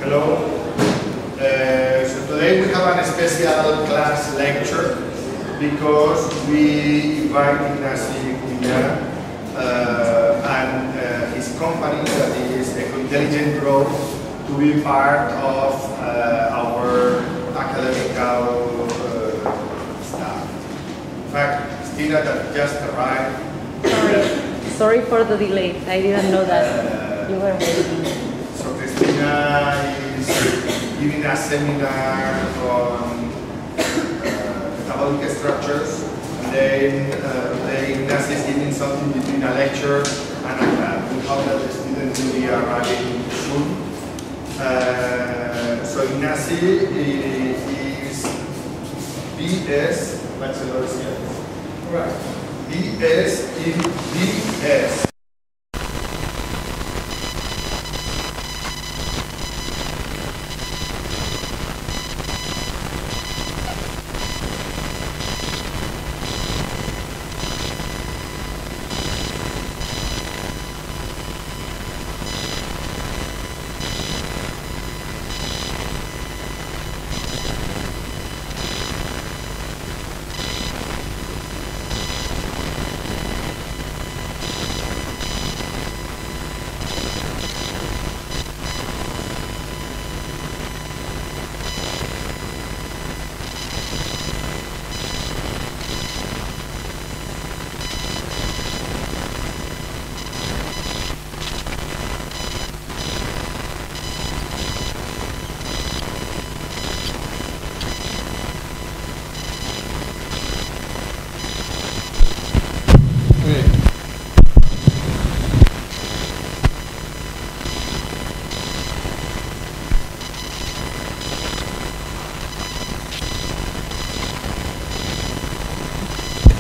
Hello. So today we have a special class lecture because we invite Ignasi Cubiñá and his company, that is Intelligent Growth, to be part of our academical staff. In fact, Christina, that just arrived. Sorry for the delay. I didn't know that you were waiting. So Christina is giving a seminar on metabolic structures, and then Ignasi is giving something between a lecture and a class. We hope that the students will be arriving soon. So Ignasi is BS Bachelor Science. Right. BS in BS.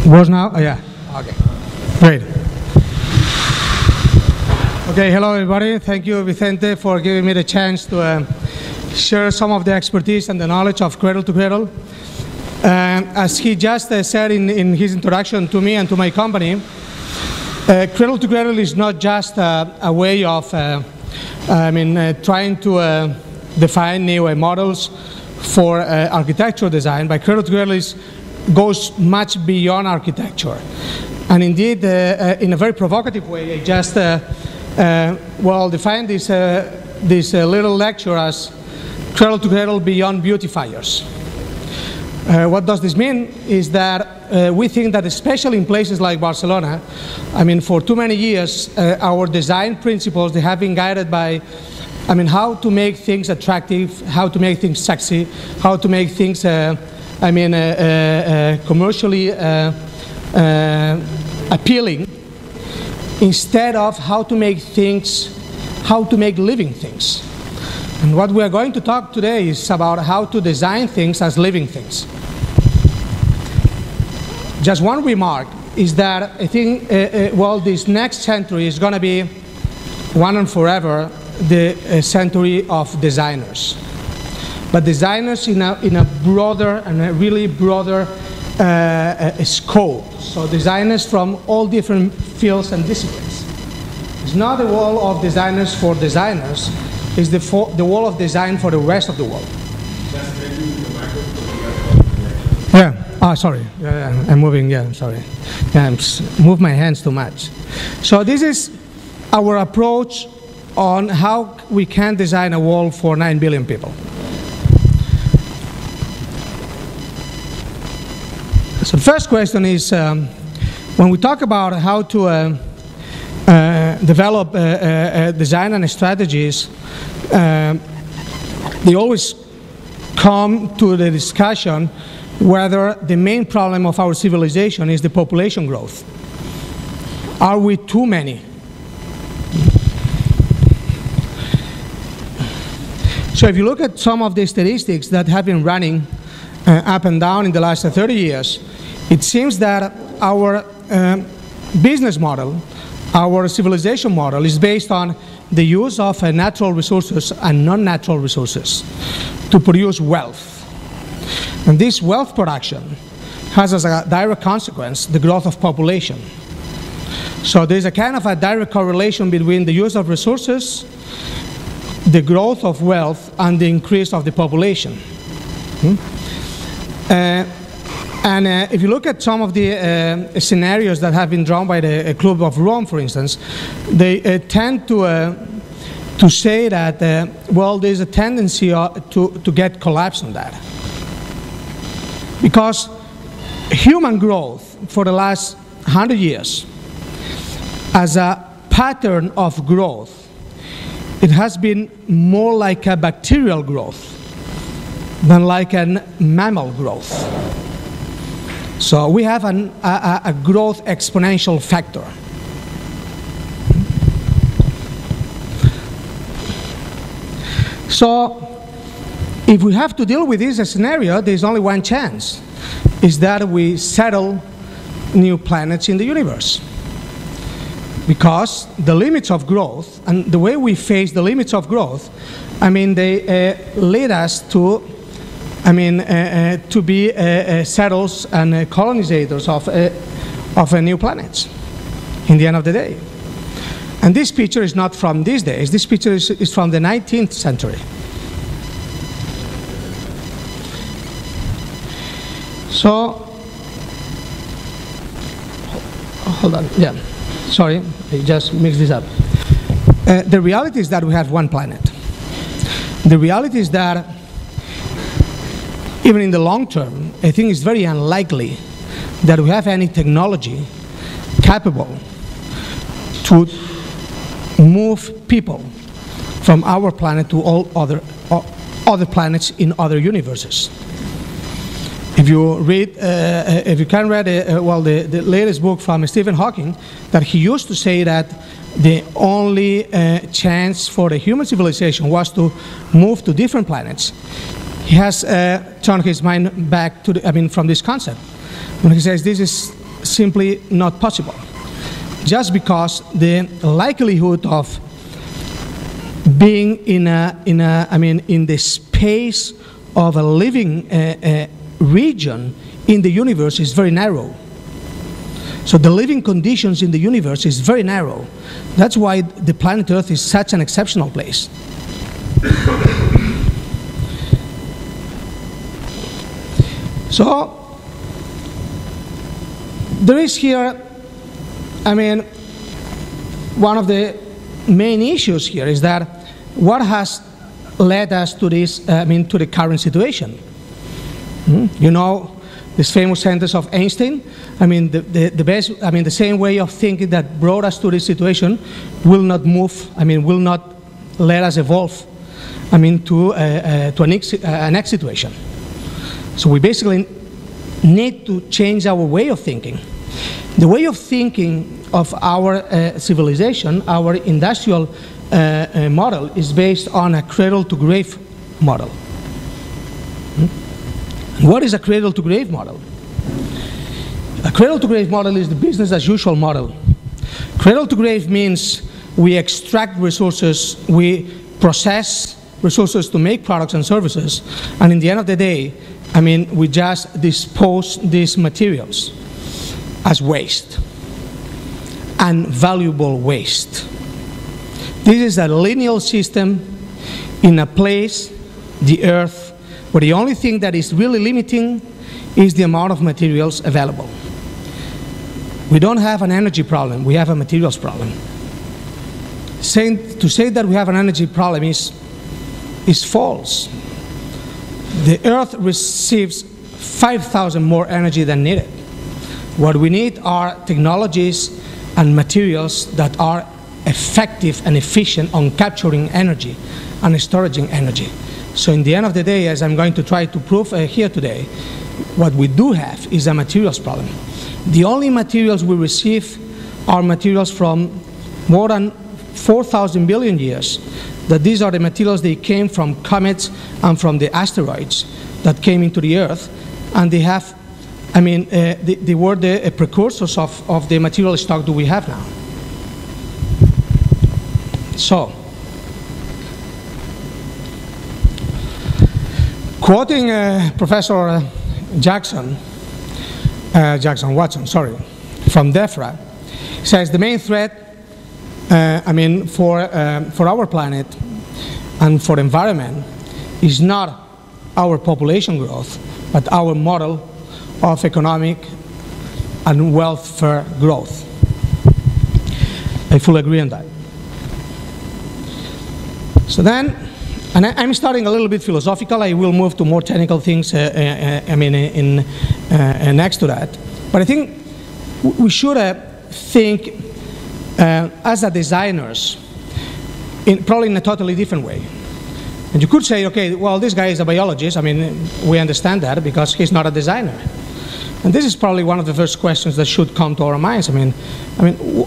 Was now? Oh, yeah. Okay. Great. Okay, hello everybody. Thank you, Vicente, for giving me the chance to share some of the expertise and the knowledge of Cradle to Cradle. As he just said in his introduction to me and to my company, Cradle to Cradle is not just a way of trying to define new models for architectural design, but Cradle to Cradle goes much beyond architecture. And indeed, in a very provocative way, I just defined this little lecture as Cradle to Cradle beyond Beatifiers. What does this mean is that we think that, especially in places like Barcelona, for too many years, our design principles, they have been guided by how to make things attractive, how to make things sexy, how to make things commercially appealing, instead of how to make living things. And what we are going to talk today is about how to design things as living things. Just one remark is that I think, this next century is going to be one and forever the century of designers. But designers in a broader and a really broader scope. So designers from all different fields and disciplines. It's not the wall of designers for designers. It's the wall of design for the rest of the world. Yeah. Sorry. Yeah, I'm moving. Yeah, sorry. Yeah, move my hands too much. So this is our approach on how we can design a wall for 9 billion people. So the first question is, when we talk about how to develop design and strategies, they always come to the discussion whether the main problem of our civilization is the population growth. Are we too many? So if you look at some of the statistics that have been running up and down in the last 30 years, it seems that our business model, our civilization model, is based on the use of natural resources and non-natural resources to produce wealth. And this wealth production has as a direct consequence the growth of population. So there's a kind of a direct correlation between the use of resources the growth of wealth and the increase of the population. If you look at some of the scenarios that have been drawn by the Club of Rome, for instance, they tend to say that, well, there's a tendency to get collapse on that. Because human growth for the last 100 years, as a pattern of growth, it has been more like a bacterial growth than like a mammal growth. So we have a growth exponential factor. So if we have to deal with this scenario, there's only one chance, is that we settle new planets in the universe. Because the limits of growth, and the way we face the limits of growth, I mean, they lead us to, I mean, to be settlers and colonizers of new planets in the end of the day. And this picture is not from these days. This picture is from the 19th century. So, hold on, yeah. Sorry, I just mixed this up. The reality is that we have one planet. The reality is that even in the long term, I think it's very unlikely that we have any technology capable to move people from our planet to all other planets in other universes. If you read, if you can read, well, the latest book from Stephen Hawking, that he used to say that the only chance for the human civilization was to move to different planets. He has turned his mind back to from this concept, when he says this is simply not possible, just because the likelihood of being in the space of a living region in the universe is very narrow. So the living conditions in the universe is very narrow. That's why the planet Earth is such an exceptional place. So there is here, one of the main issues here is that what has led us to this, to the current situation. You know, this famous sentence of Einstein, the same way of thinking that brought us to this situation will not move, will not let us evolve, to a next situation. So we basically need to change our way of thinking. The way of thinking of our civilization, our industrial model, is based on a cradle-to-grave model. What is a cradle-to-grave model? A cradle-to-grave model is the business-as-usual model. Cradle-to-grave means we extract resources, we process resources to make products and services, and in the end of the day, we just dispose these materials as waste, and valuable waste. This is a linear system in a place, the Earth, where the only thing that is really limiting is the amount of materials available. We don't have an energy problem, we have a materials problem. To say that we have an energy problem is false. The Earth receives 5,000 more energy than needed. What we need are technologies and materials that are effective and efficient on capturing energy and storing energy. So in the end of the day, as I'm going to try to prove here today, what we do have is a materials problem. The only materials we receive are materials from more than 4,000 billion years. That these are the materials that came from comets and from the asteroids that came into the Earth, and they have, they were the precursors of the material stock that we have now. So, quoting Professor Watson, from DEFRA, says the main threat, for our planet and for environment is not our population growth, but our model of economic and welfare growth. I fully agree on that. So then, and I'm starting a little bit philosophical. I will move to more technical things, next to that. But I think we should think as a designers, probably in a totally different way. And you could say, okay, well, this guy is a biologist. I mean, we understand that because he's not a designer. And this is probably one of the first questions that should come to our minds. I mean,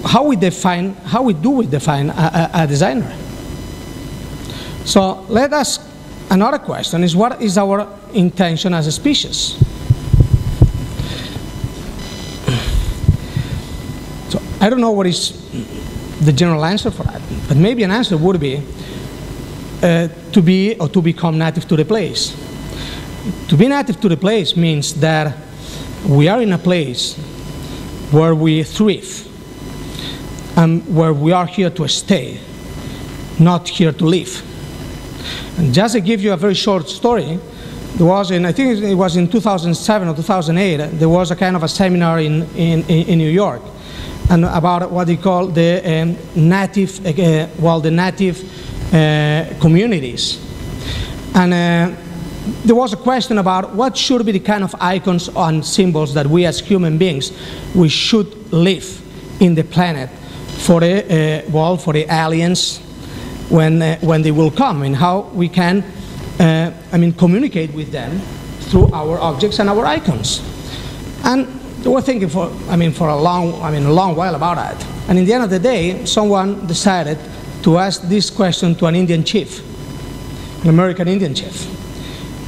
how do we define a designer? So let us, another question is, what is our intention as a species? So I don't know what is the general answer for that, but maybe an answer would be to be or to become native to the place. To be native to the place means that we are in a place where we thrive and where we are here to stay, not here to live. And just to give you a very short story, there was I think it was in 2007 or 2008, there was a kind of a seminar in New York, and about what they call the native communities. And there was a question about what should be the kind of icons and symbols that we as human beings we should leave in the planet for the for the aliens when they will come, and how we can communicate with them through our objects and our icons. And they were thinking for a long while about that. And in the end of the day, someone decided to ask this question to an Indian chief, an American Indian chief.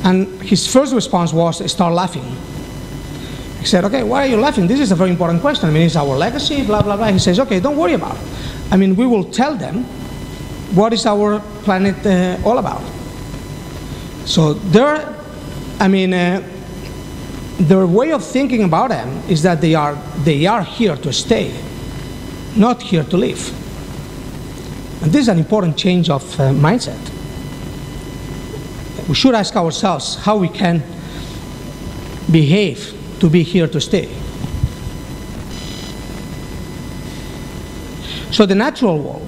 And his first response was start laughing. He said, okay, why are you laughing? This is a very important question. It's our legacy, blah, blah, blah. He says, okay, don't worry about it. We will tell them what is our planet all about. So their way of thinking about them is that they are here to stay, not here to live. And this is an important change of mindset. We should ask ourselves how we can behave to be here to stay. So the natural world,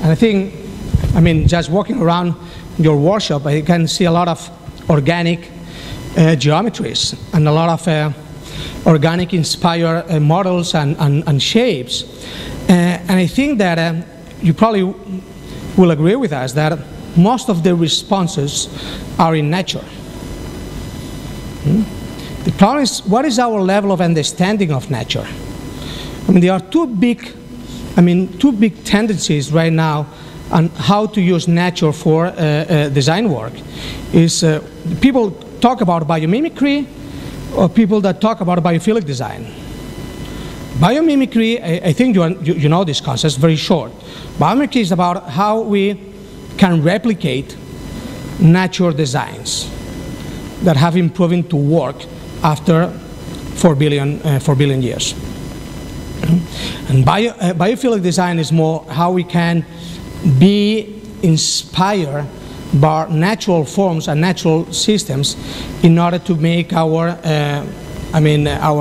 and I think, just walking around your workshop, I can see a lot of organic geometries and a lot of organic inspired models and shapes. And I think that you probably will agree with us that most of the responses are in nature. The problem is, what is our level of understanding of nature? There are two big tendencies right now on how to use nature for design work. Is people talk about biomimicry, or people that talk about biophilic design. Biomimicry, I think you know this concept, very short. Biomimicry is about how we can replicate natural designs that have been proven to work after 4 billion years. And biophilic design is more how we can be inspired by natural forms and natural systems in order to make our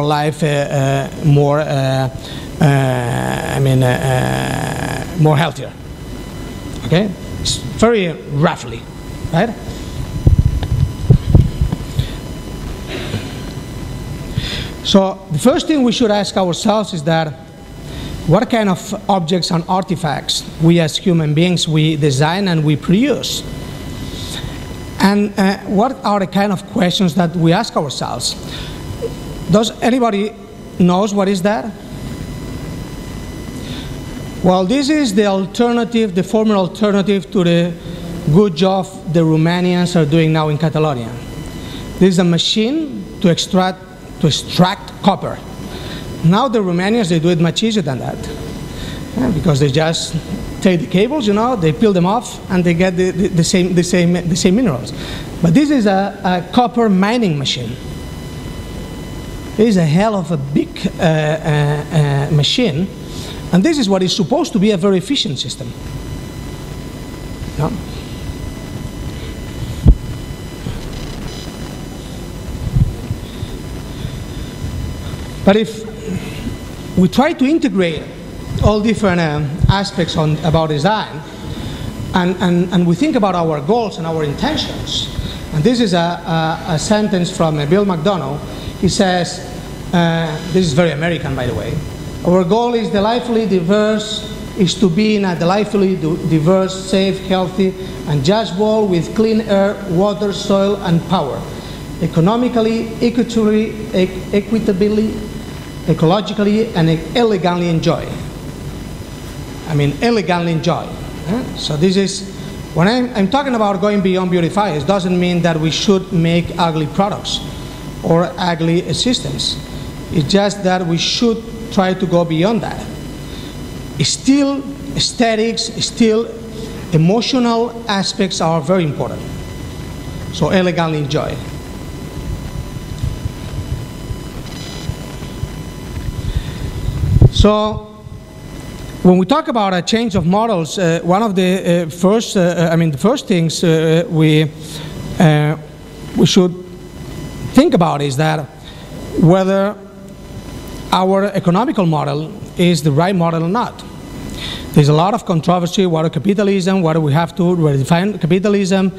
life more healthier. Okay, it's very roughly, right? So the first thing we should ask ourselves is that what kind of objects and artifacts we as human beings we design and we produce, and what are the kind of questions that we ask ourselves? Does anybody knows what is that? Well, this is the alternative, the former alternative to the good job the Romanians are doing now in Catalonia. This is a machine to extract copper. Now the Romanians, they do it much easier than that, because they just take the cables, they peel them off, and they get the same minerals. But this is a copper mining machine. It is a hell of a big machine, and this is what is supposed to be a very efficient system. But if we try to integrate all different aspects about design, and we think about our goals and our intentions, and this is a sentence from Bill McDonough. He says, this is very American, by the way, our goal is to be in a delightfully diverse, safe, healthy, and just world with clean air, water, soil, and power, economically, equitably, ecologically, and elegantly enjoy. I mean, elegantly enjoy. So this is, when I'm talking about going beyond beautifiers, doesn't mean that we should make ugly products or ugly systems. It's just that we should try to go beyond that. Still, aesthetics, still emotional aspects are very important. So elegantly enjoy. So when we talk about a change of models, one of the the first things we should think about is that whether our economical model is the right model or not. There's a lot of controversy whether capitalism, whether we have to redefine capitalism,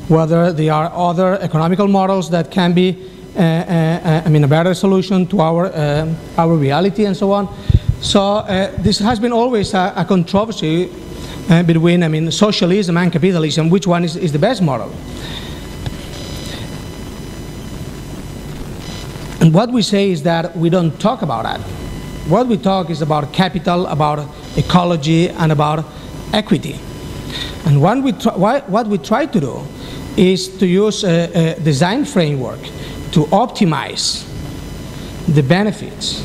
whether there are other economical models that can be a better solution to our reality and so on. So this has been always a controversy between socialism and capitalism, which one is the best model. And what we say is that we don't talk about that. What we talk is about capital, about ecology, and about equity. And what we try to do is to use a design framework to optimize the benefits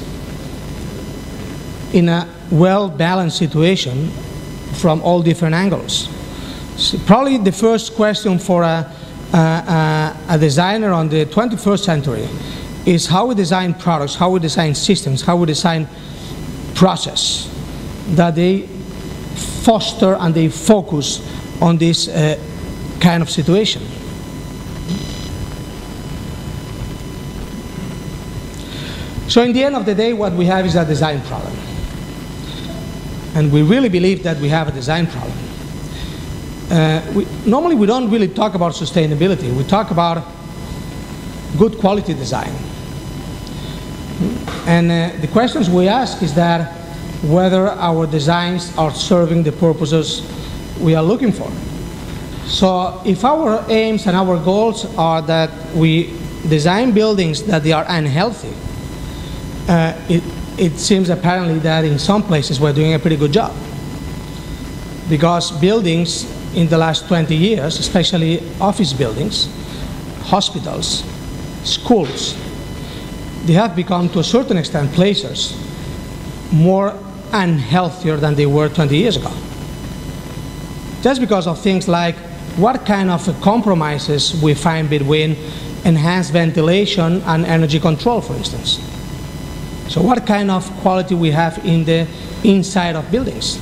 in a well-balanced situation from all different angles. So probably the first question for a designer on the 21st century is how we design products, how we design systems, how we design process, that they foster and they focus on this kind of situation. So in the end of the day, what we have is a design problem. And we really believe that we have a design problem. Normally we don't really talk about sustainability. We talk about good quality design. And the questions we ask is that whether our designs are serving the purposes we are looking for. So if our aims and our goals are that we design buildings that they are unhealthy, it seems apparently that in some places we're doing a pretty good job. Because buildings in the last 20 years, especially office buildings, hospitals, schools, they have become, to a certain extent, places more unhealthier than they were 20 years ago. Just because of things like what kind of compromises we find between enhanced ventilation and energy control, for instance. So what kind of quality we have in the inside of buildings.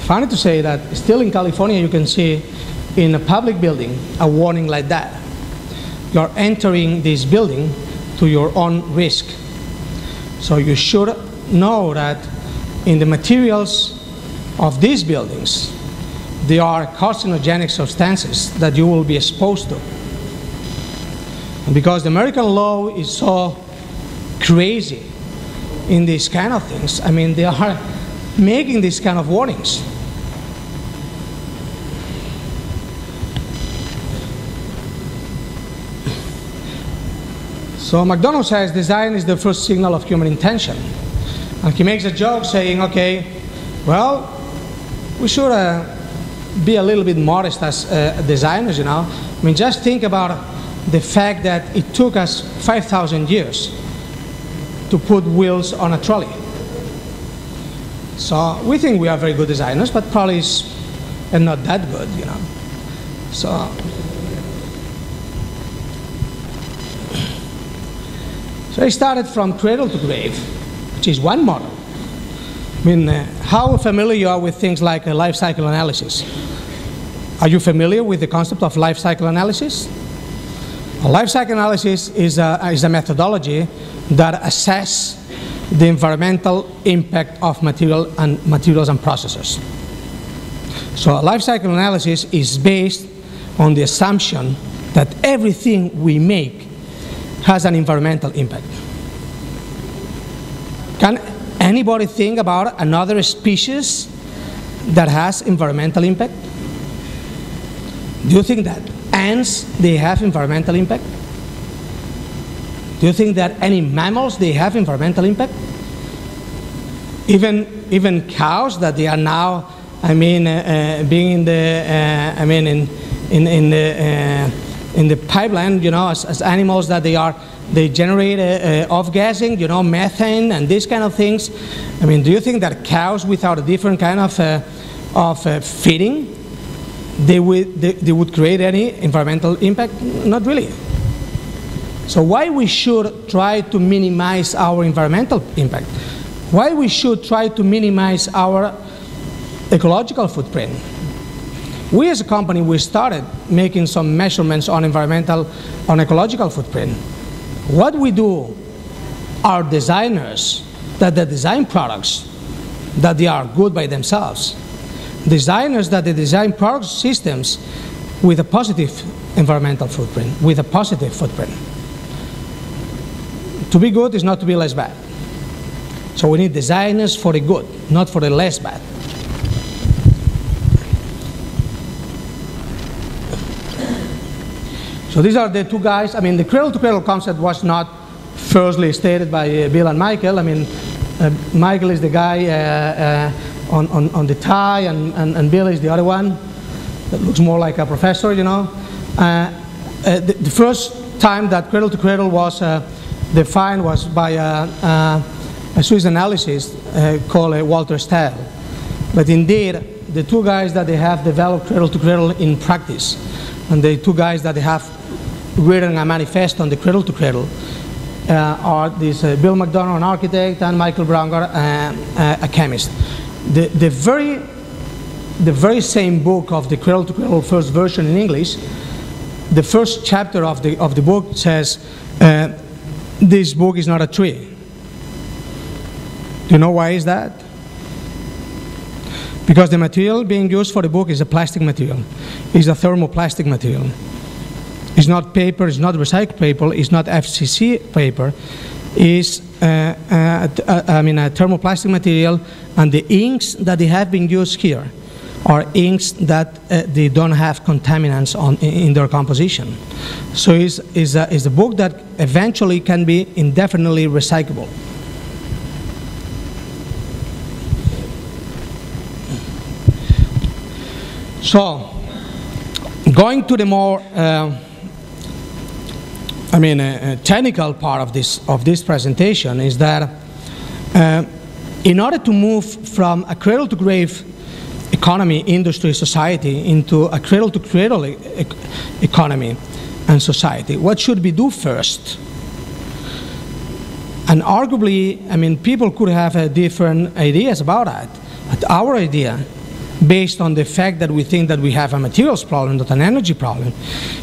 Funny to say that still in California you can see in a public building a warning like that. You're entering this building to your own risk. So you should know that in the materials of these buildings there are carcinogenic substances that you will be exposed to. And because the American law is so crazy in these kind of things, I mean, they are making these kind of warnings. So McDonough says design is the first signal of human intention. And he makes a joke saying, okay, well, we should be a little bit modest as designers, you know. I mean, just think about the fact that it took us 5,000 years to put wheels on a trolley. So we think we are very good designers, but probably are not that good, you know. So I started from cradle to grave, which is one model. I mean, how familiar you are with things like a life cycle analysis? Are you familiar with the concept of life cycle analysis? A life cycle analysis is a methodology that assesses the environmental impact of materials and processes. So a life cycle analysis is based on the assumption that everything we make has an environmental impact. Can anybody think about another species that has environmental impact? Do you think that ants, they have environmental impact? Do you think that any mammals, they have environmental impact? Even cows that they are now, being in the, in the pipeline, as animals that they generate off-gassing, methane and these kind of things. Do you think that cows without a different kind of feeding, they would create any environmental impact? Not really. So why we should try to minimize our environmental impact? Why we should try to minimize our ecological footprint? We as a company, we started making some measurements on ecological footprint. What we do, our designers, that they design products, that they are good by themselves. Designers that they design product systems with a positive environmental footprint, with a positive footprint. To be good is not to be less bad. So we need designers for the good, not for the less bad. So these are the two guys. The cradle-to-cradle concept was not firstly stated by Bill and Michael. Michael is the guy on the tie, and Bill is the other one that looks more like a professor, The first time that cradle-to-cradle was defined was by a Swiss analyst called Walter Stahl. But indeed, the two guys that they have developed cradle-to-cradle in practice, and the two guys that they have written a manifesto on the cradle-to-cradle are this Bill McDonough, an architect, and Michael Braungart, a chemist. The very same book of the cradle-to-cradle first version in English, the first chapter of the book says, this book is not a tree. Do you know why is that? Because the material being used for the book is a plastic material. It's a thermoplastic material. It's not paper, it's not recycled paper, it's not FCC paper. It's a thermoplastic material, and the inks that they have been used here are inks that they don't have contaminants in their composition. So it's a book that eventually can be indefinitely recyclable. So, going to the more technical part of this presentation is that in order to move from a cradle-to-grave economy, industry, society into a cradle-to-cradle economy and society, what should we do first? And arguably, people could have different ideas about that. But our idea, based on the fact that we think that we have a materials problem, not an energy problem,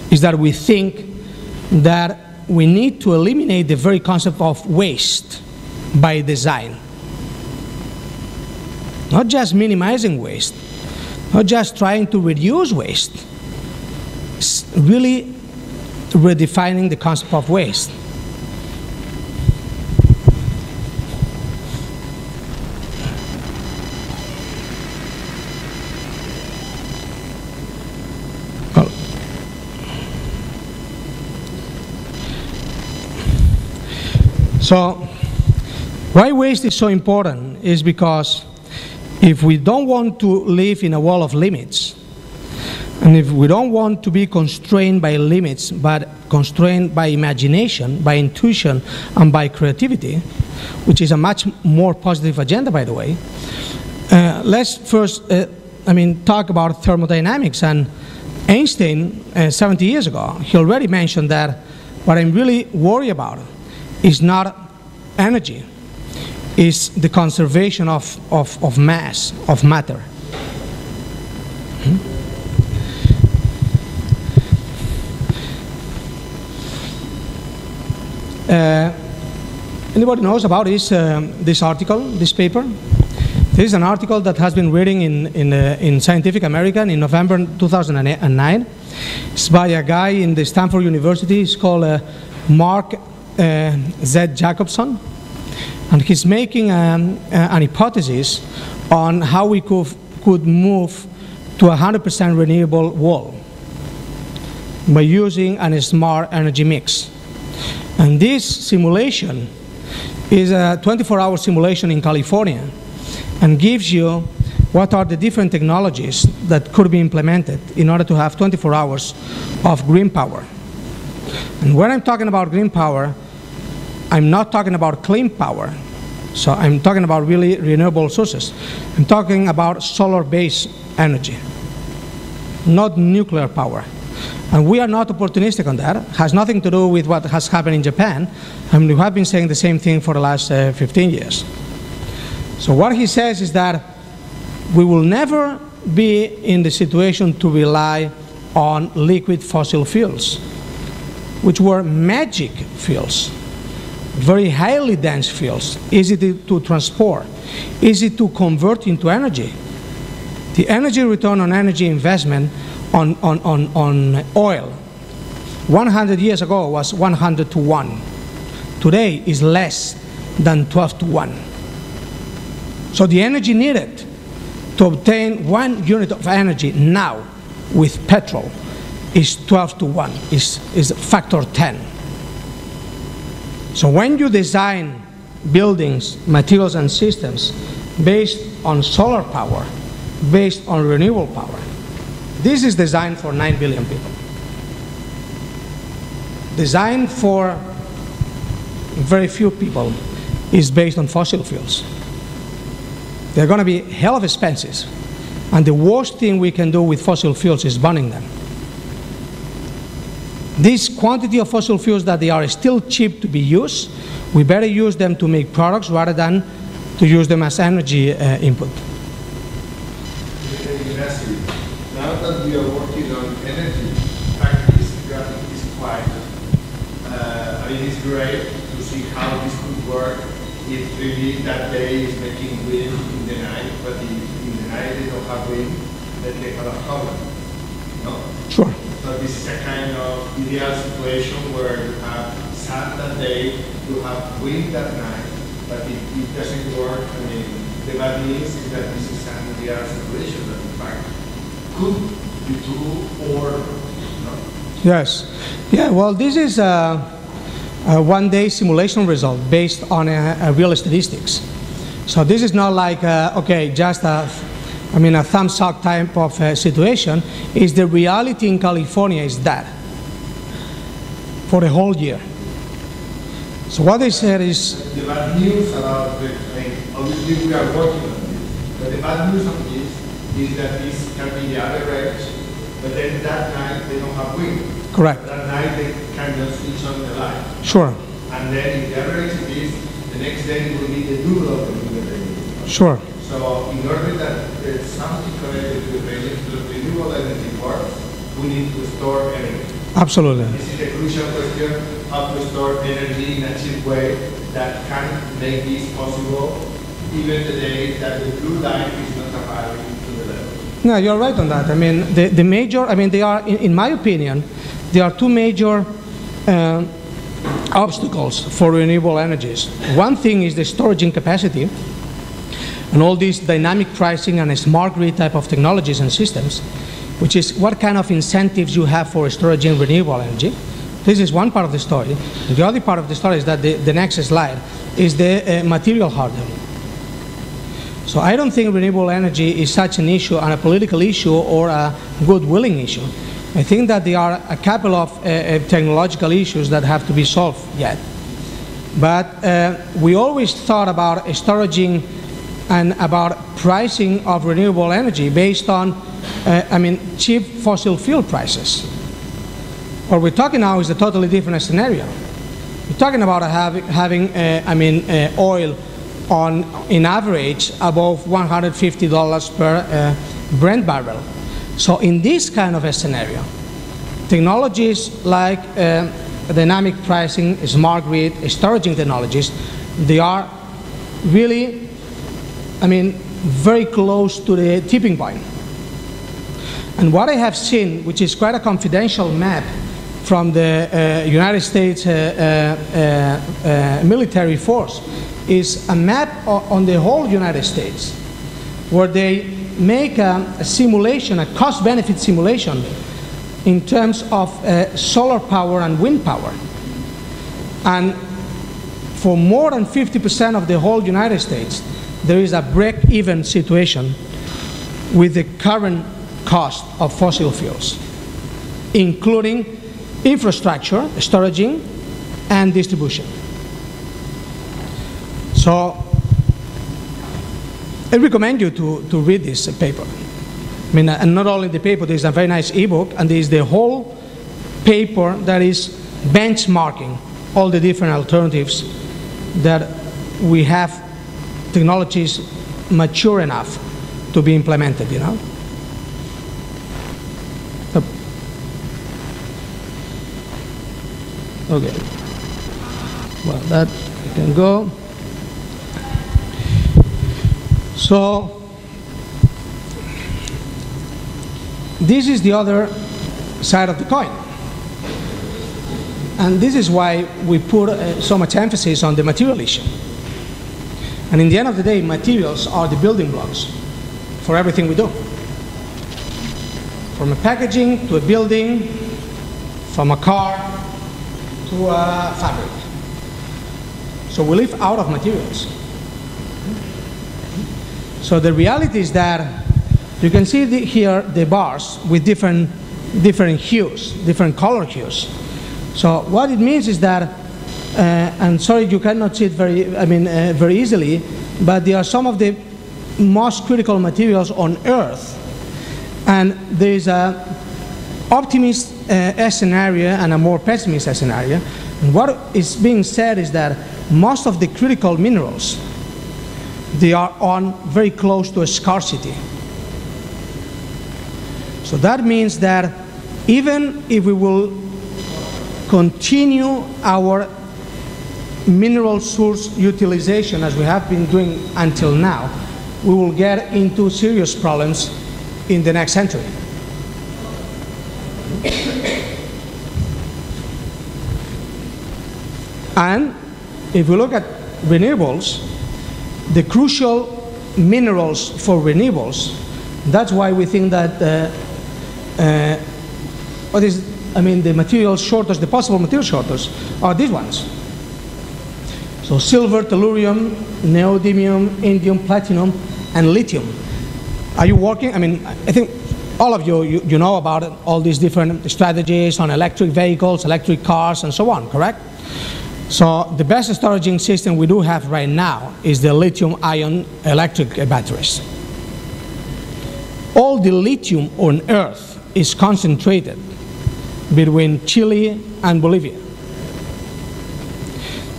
is that we think that we need to eliminate the very concept of waste by design. Not just minimizing waste, not just trying to reduce waste. It's really redefining the concept of waste. So, why waste is so important is because if we don't want to live in a wall of limits, and if we don't want to be constrained by limits, but constrained by imagination, by intuition, and by creativity, which is a much more positive agenda, by the way, let's first, talk about thermodynamics. And Einstein, 70 years ago, he already mentioned that what I'm really worried about is not energy, is the conservation of mass, of matter. Anybody knows about this article, this paper? This is an article that has been reading in Scientific American in November 2009. It's by a guy in the Stanford University. It's called Mark Z. Jacobson. And he's making an hypothesis on how we could move to a 100% renewable world by using a smart energy mix. And this simulation is a 24-hour simulation in California and gives you what are the different technologies that could be implemented in order to have 24 hours of green power. And when I'm talking about green power, I'm not talking about clean power. So I'm talking about really renewable sources. I'm talking about solar-based energy, not nuclear power. And we are not opportunistic on that. It has nothing to do with what has happened in Japan. And we have been saying the same thing for the last 15 years. So what he says is that we will never be in the situation to rely on liquid fossil fuels, which were magic fuels, very highly dense fuels, easy to transport, easy to convert into energy. The energy return on energy investment on oil 100 years ago was 100 to 1. Today is less than 12 to 1. So the energy needed to obtain 1 unit of energy now with petrol is 12 to 1, is factor 10. So when you design buildings, materials and systems based on solar power, based on renewable power, this is designed for 9 billion people. Designed for very few people is based on fossil fuels. They're going to be hell of expensive. And the worst thing we can do with fossil fuels is burning them. This quantity of fossil fuels that they are still cheap to be used, we better use them to make products rather than to use them as energy input. Ignasi, now that we are working on energy factories, graphic is quite, I mean, it's great to see how this could work if really that day is making wind in the night, but if in the night they don't have wind, then they have a problem. No? Sure. So this is a kind of ideal situation where you have sun that day, you have wind at night, but if it doesn't work, I mean, the bad news is that this is an ideal situation that in fact could be true or not. Yes. Yeah, well, this is a one-day simulation result based on a real statistics. So this is not like, okay, just a thumbs-up type of situation. Is the reality in California is that for the whole year. So what they said is... The bad news about the, obviously we are working on this, but the bad news on this is that this can be the average, but then that night they don't have wind. Correct. That night they can just switch on the light. Sure. And then if the average is, the next day will be the double of the wind. Sure. So in order that there's something connected to the renewable energy works, we need to store energy. Absolutely. This is a crucial question, how to store energy in a cheap way that can make this possible, even the day that the blue light is not arriving to the level. No, you're right on that. I mean, the major, they are, in my opinion, there are two major obstacles for renewable energies. One thing is the storage capacity, and all these dynamic pricing and smart grid type of technologies and systems, which is what kind of incentives you have for storage in renewable energy. This is one part of the story. And the other part of the story is that the next slide is the material hardening. So I don't think renewable energy is such an issue, and a political issue or a good-willing issue. I think that there are a couple of technological issues that have to be solved yet. But we always thought about storaging and about pricing of renewable energy based on, cheap fossil fuel prices. What we're talking now is a totally different scenario. We're talking about having oil on, in average, above $150 per Brent barrel. So in this kind of a scenario, technologies like dynamic pricing, smart grid, storaging technologies, they are really, I mean, very close to the tipping point. And what I have seen, which is quite a confidential map from the United States military force, is a map on the whole United States, where they make a simulation, a cost-benefit simulation, in terms of solar power and wind power. And for more than 50% of the whole United States, there is a break-even situation with the current cost of fossil fuels, including infrastructure, storaging, and distribution. So I recommend you to read this paper. I mean, and not only the paper, there's a very nice ebook, and there's the whole paper that is benchmarking all the different alternatives that we have technologies mature enough to be implemented, you know. So, okay. Well, that can go. So this is the other side of the coin. And this is why we put so much emphasis on the material issue. And in the end of the day, materials are the building blocks for everything we do. From a packaging to a building, from a car to a fabric. So we live out of materials. So the reality is that you can see here the bars with different hues, different color hues. So what it means is that, and sorry you cannot see it very easily, but they are some of the most critical materials on Earth. And there is an optimist scenario and a more pessimist scenario. And what is being said is that most of the critical minerals, they are very close to a scarcity. So that means that even if we will continue our mineral source utilization as we have been doing until now, we will get into serious problems in the next century. And if we look at renewables, the crucial minerals for renewables, that's why we think that the material shortage, the possible material shortage, are these ones. So silver, tellurium, neodymium, indium, platinum, and lithium. Are you working? I mean, I think all of you know about it, all these different strategies on electric vehicles, electric cars, and so on, correct? So the best storaging system we do have right now is the lithium-ion electric batteries. All the lithium on Earth is concentrated between Chile and Bolivia.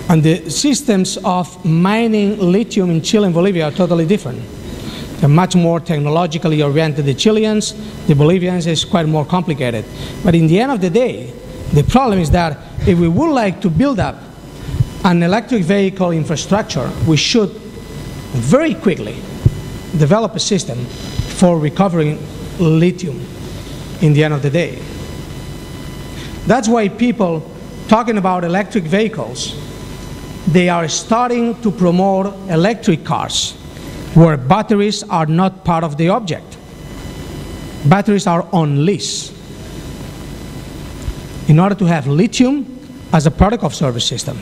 And the systems of mining lithium in Chile and Bolivia are totally different. They're much more technologically oriented. The Chileans, the Bolivians is quite more complicated. But in the end of the day, the problem is that if we would like to build up an electric vehicle infrastructure, we should very quickly develop a system for recovering lithium in the end of the day. That's why people talking about electric vehicles, they are starting to promote electric cars where batteries are not part of the object. Batteries are on lease in order to have lithium as a product of service system.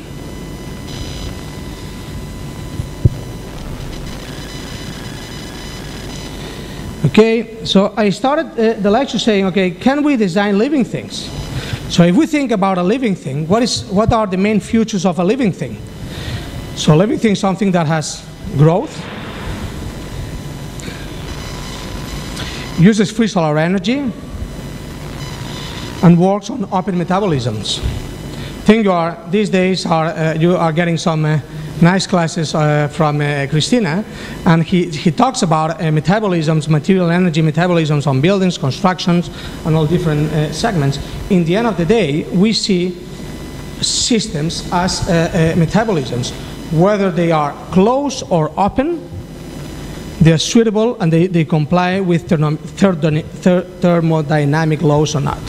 Okay, so I started the lecture saying, okay, can we design living things? So if we think about a living thing, what are the main features of a living thing? So a living thing is something that has growth, uses free solar energy, and works on open metabolisms. I think these days you are getting some nice classes from Christina, and he talks about metabolisms, material energy metabolisms on buildings, constructions, and all different segments. In the end of the day, we see systems as metabolisms. Whether they are closed or open, they are suitable and they comply with thermodynamic laws or not.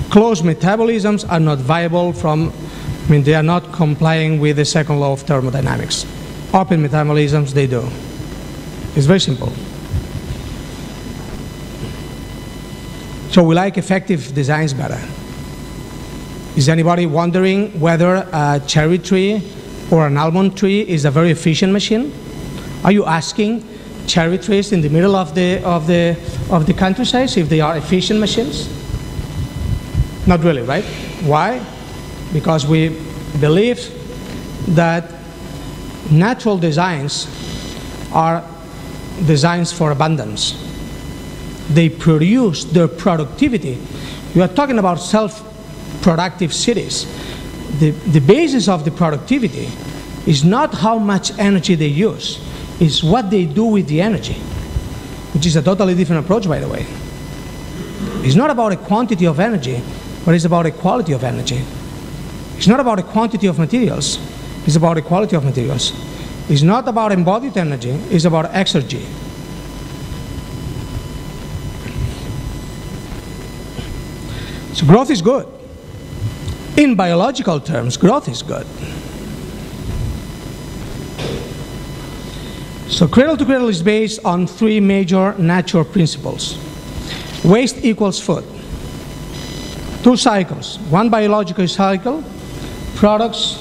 Closed metabolisms are not viable they are not complying with the second law of thermodynamics. Open metabolisms, they do. It's very simple. So we like effective designs better. Is anybody wondering whether a cherry tree or an almond tree is a very efficient machine? Are you asking cherry trees in the middle of the countryside if they are efficient machines? Not really, right? Why? Because we believe that natural designs are designs for abundance. They produce their productivity. You are talking about self-productive cities. The basis of the productivity is not how much energy they use, it's what they do with the energy, which is a totally different approach, by the way. It's not about a quantity of energy, but it's about a quality of energy. It's not about a quantity of materials, it's about a quality of materials. It's not about embodied energy, it's about exergy. So growth is good. In biological terms, growth is good. So cradle to cradle is based on three major natural principles. Waste equals food. Two cycles. One biological cycle, products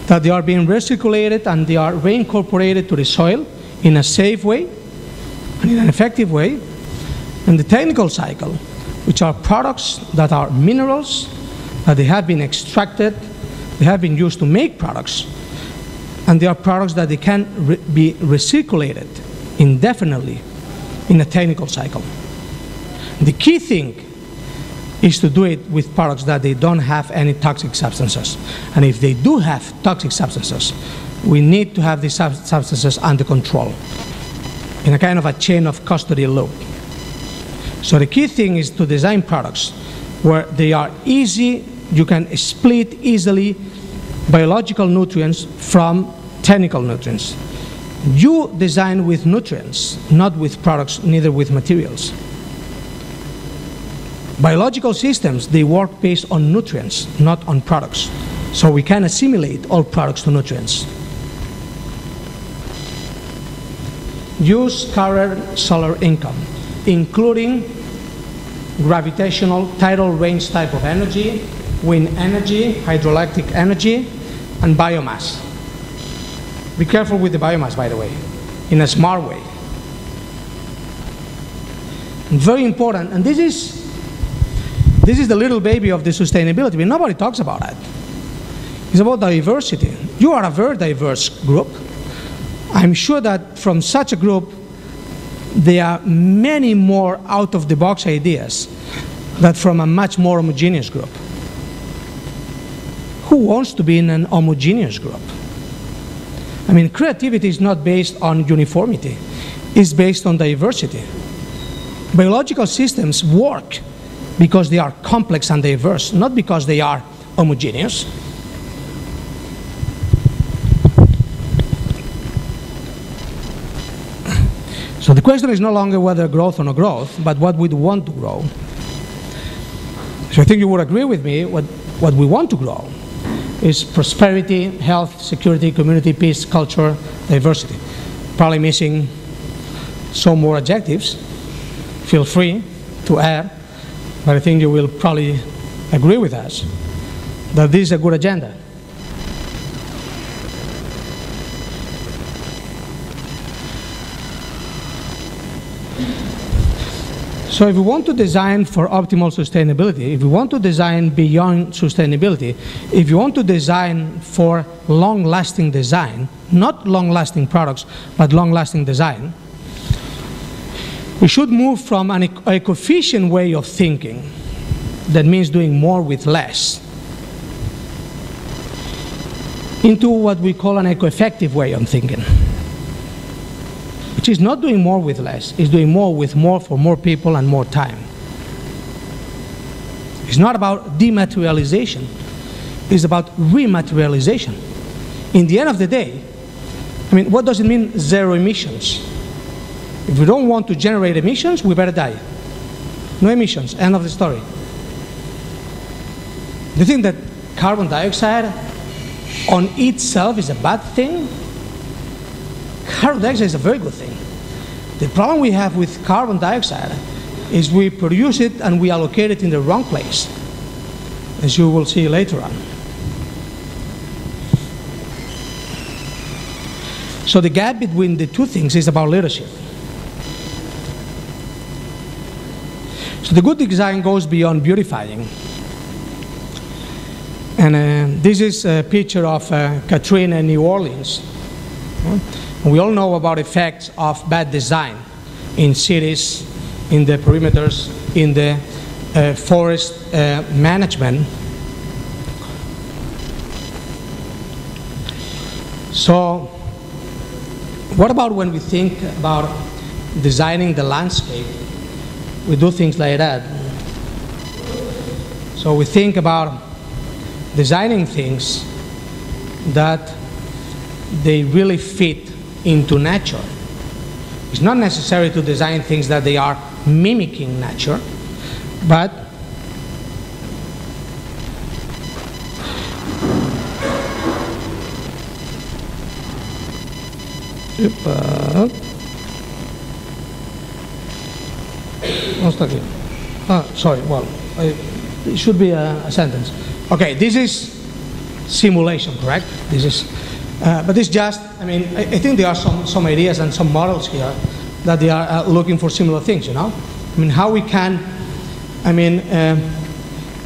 that they are being recirculated and they are reincorporated to the soil in a safe way and in an effective way. And the technical cycle, which are products that are minerals, that they have been extracted, they have been used to make products, and they are products that they can be recirculated indefinitely in a technical cycle. The key thing is to do it with products that they don't have any toxic substances. And if they do have toxic substances, we need to have these substances under control in a kind of a chain of custody loop. So the key thing is to design products where they are easy, you can split easily biological nutrients from technical nutrients. You design with nutrients, not with products, neither with materials. Biological systems, they work based on nutrients, not on products. So we can assimilate all products to nutrients. Use current solar income, including gravitational tidal range type of energy, wind energy, hydroelectric energy, and biomass. Be careful with the biomass, by the way, in a smart way. And very important, and this is the little baby of the sustainability, but nobody talks about that. It's about diversity. You are a very diverse group. I'm sure that from such a group, there are many more out-of-the-box ideas than from a much more homogeneous group. Who wants to be in an homogeneous group? I mean, creativity is not based on uniformity. It's based on diversity. Biological systems work because they are complex and diverse, not because they are homogeneous. So the question is no longer whether growth or no growth, but what we want to grow. So I think you would agree with me, what we want to grow is prosperity, health, security, community, peace, culture, diversity. Probably missing some more adjectives. Feel free to add, but I think you will probably agree with us that this is a good agenda. So if we want to design for optimal sustainability, if we want to design beyond sustainability, if you want to design for long-lasting design, not long-lasting products, but long-lasting design, we should move from an eco-efficient way of thinking, that means doing more with less, into what we call an eco-effective way of thinking, which is not doing more with less, it's doing more with more for more people and more time. It's not about dematerialization. is about rematerialization. In the end of the day, I mean, what does it mean, zero emissions? If we don't want to generate emissions, we better die. No emissions, end of the story. Do you think that carbon dioxide on itself is a bad thing? Carbon dioxide is a very good thing. The problem we have with carbon dioxide is we produce it and we allocate it in the wrong place, as you will see later on. So the gap between the two things is about leadership. So the good design goes beyond beautifying. And this is a picture of Katrina in New Orleans. We all know about effects of bad design in cities, in the perimeters, in the forest management. So what about when we think about designing the landscape? We do things like that. So we think about designing things that they really fit into nature. It's not necessary to design things that they are mimicking nature, but sorry, well, it should be a sentence. Okay, this is simulation, correct? This is, but it's just, I mean, I think there are some ideas and some models here that they are looking for similar things, you know? I mean, how we can, I mean,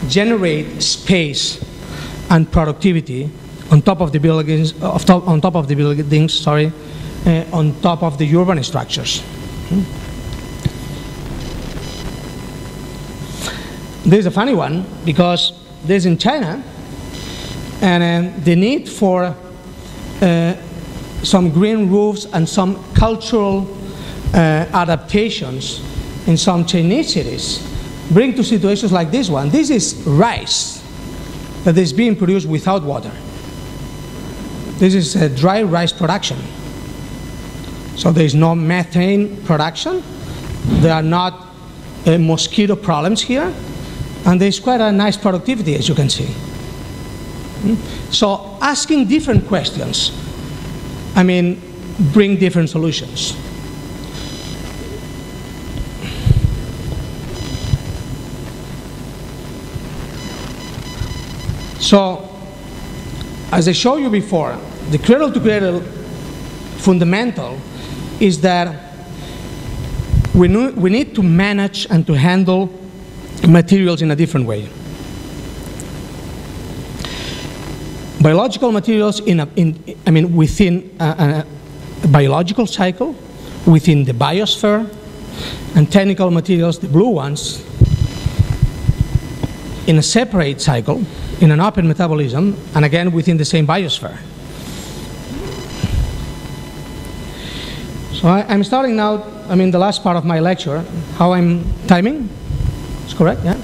generate space and productivity on top of the buildings, on top of the urban structures. This is a funny one because this is in China, and the need for some green roofs and some cultural adaptations in some Chinese cities bring to situations like this one. This is rice that is being produced without water. This is a dry rice production. So there is no methane production. There are not mosquito problems here. And there's quite a nice productivity, as you can see. So asking different questions, I mean, bring different solutions. So, as I showed you before, the cradle-to-cradle fundamental is that we need to manage and to handle materials in a different way. Biological materials within a biological cycle, within the biosphere, and technical materials, the blue ones, in a separate cycle, in an open metabolism, and again within the same biosphere. So I'm starting now, I mean, the last part of my lecture. How I'm timing? It's correct, yeah?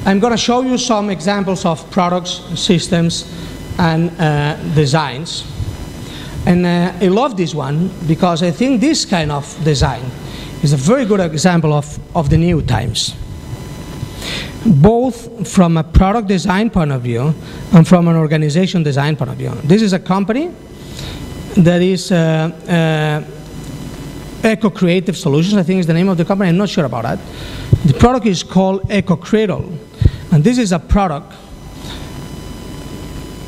I'm going to show you some examples of products, systems, and designs. And I love this one because I think this kind of design is a very good example of the new times, both from a product design point of view and from an organization design point of view. This is a company that is Eco Creative Solutions, I think is the name of the company. I'm not sure about that. The product is called Eco Cradle, and this is a product.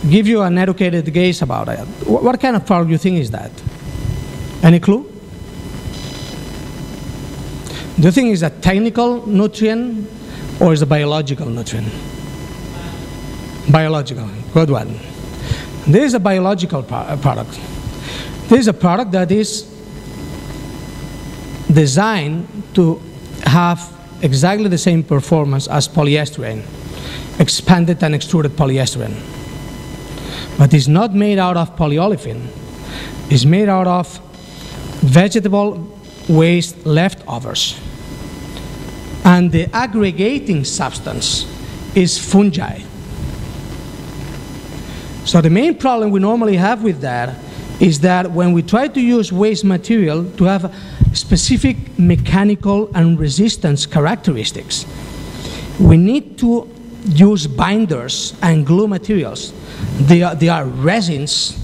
Give you an educated gaze about it. What kind of product do you think is that? Any clue? Do you think it's a technical nutrient or is a biological nutrient? Biological, good one. This is a biological product. This is a product that is designed to have exactly the same performance as polyester, expanded and extruded polyester. But it's not made out of polyolefin. It's made out of vegetable waste leftovers. And the aggregating substance is fungi. So the main problem we normally have with that is that when we try to use waste material to have specific mechanical and resistance characteristics, we need to use binders and glue materials. They are resins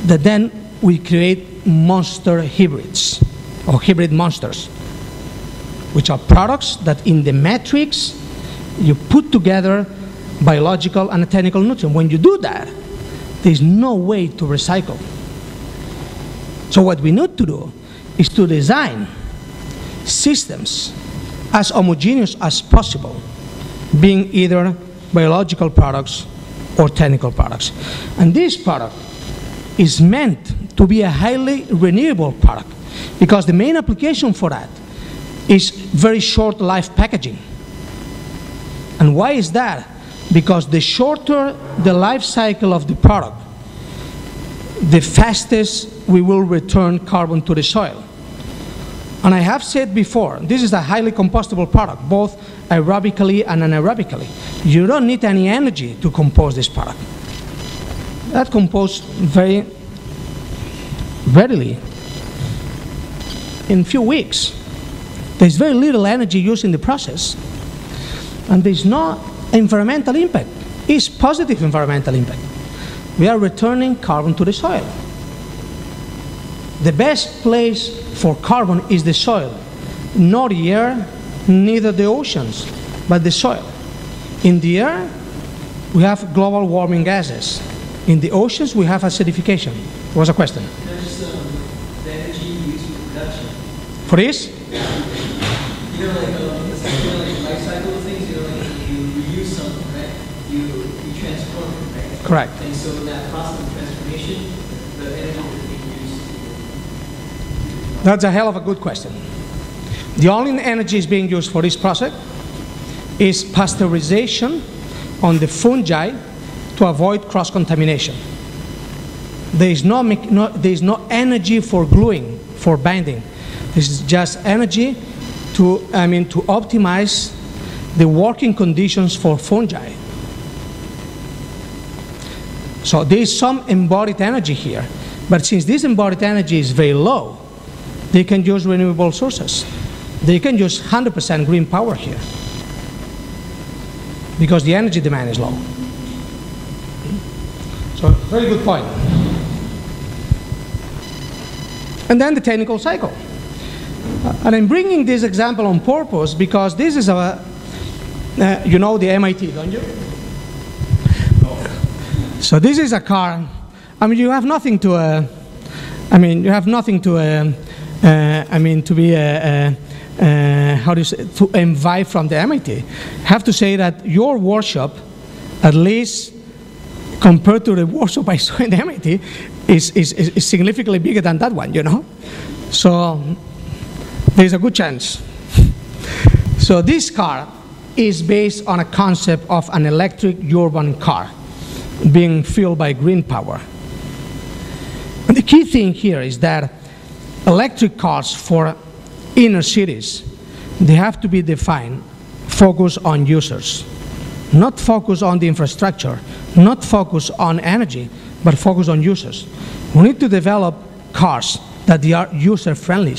that then we create monster hybrids, or hybrid monsters, which are products that in the matrix you put together biological and technical nutrients. When you do that, there's no way to recycle. So what we need to do is to design systems as homogeneous as possible, being either biological products or technical products. And this product is meant to be a highly renewable product, because the main application for that is very short life packaging. And why is that? Because the shorter the life cycle of the product, the fastest we will return carbon to the soil. And I have said before, this is a highly compostable product, both aerobically and anaerobically. You don't need any energy to compose this product. That composes very readily in a few weeks. There's very little energy used in the process, and there's no environmental impact. It's positive environmental impact. We are returning carbon to the soil. The best place for carbon is the soil, not the air, neither the oceans, but the soil. In the air, we have global warming gases. In the oceans, we have acidification. What was a question? There's the energy used for production. For this? You know, like it's like the life cycle of things. You know, like you reuse something, right? You transform it, right? Correct. And so in that process of transformation, the energy is being used. That's a hell of a good question. The only energy is being used for this process is pasteurization on the fungi to avoid cross-contamination. There is no energy for gluing, for binding. This is just energy to optimize the working conditions for fungi. So there is some embodied energy here, but since this embodied energy is very low, they can use renewable sources. They can use 100% green power here, because the energy demand is low. So, very good point. And then the technical cycle. And I'm bringing this example on purpose because this is a, you know the MIT, don't you? No. So this is a car. I mean, you have nothing to, you have nothing to, to be, how do you say, to envy from the MIT. I have to say that your workshop, at least compared to the workshop I saw in the MIT, is significantly bigger than that one, you know? So there's a good chance. So this car is based on a concept of an electric urban car being fueled by green power. And the key thing here is that electric cars for inner cities, they have to be defined, focus on users, not focus on the infrastructure, not focus on energy, but focus on users. We need to develop cars that they are user-friendly.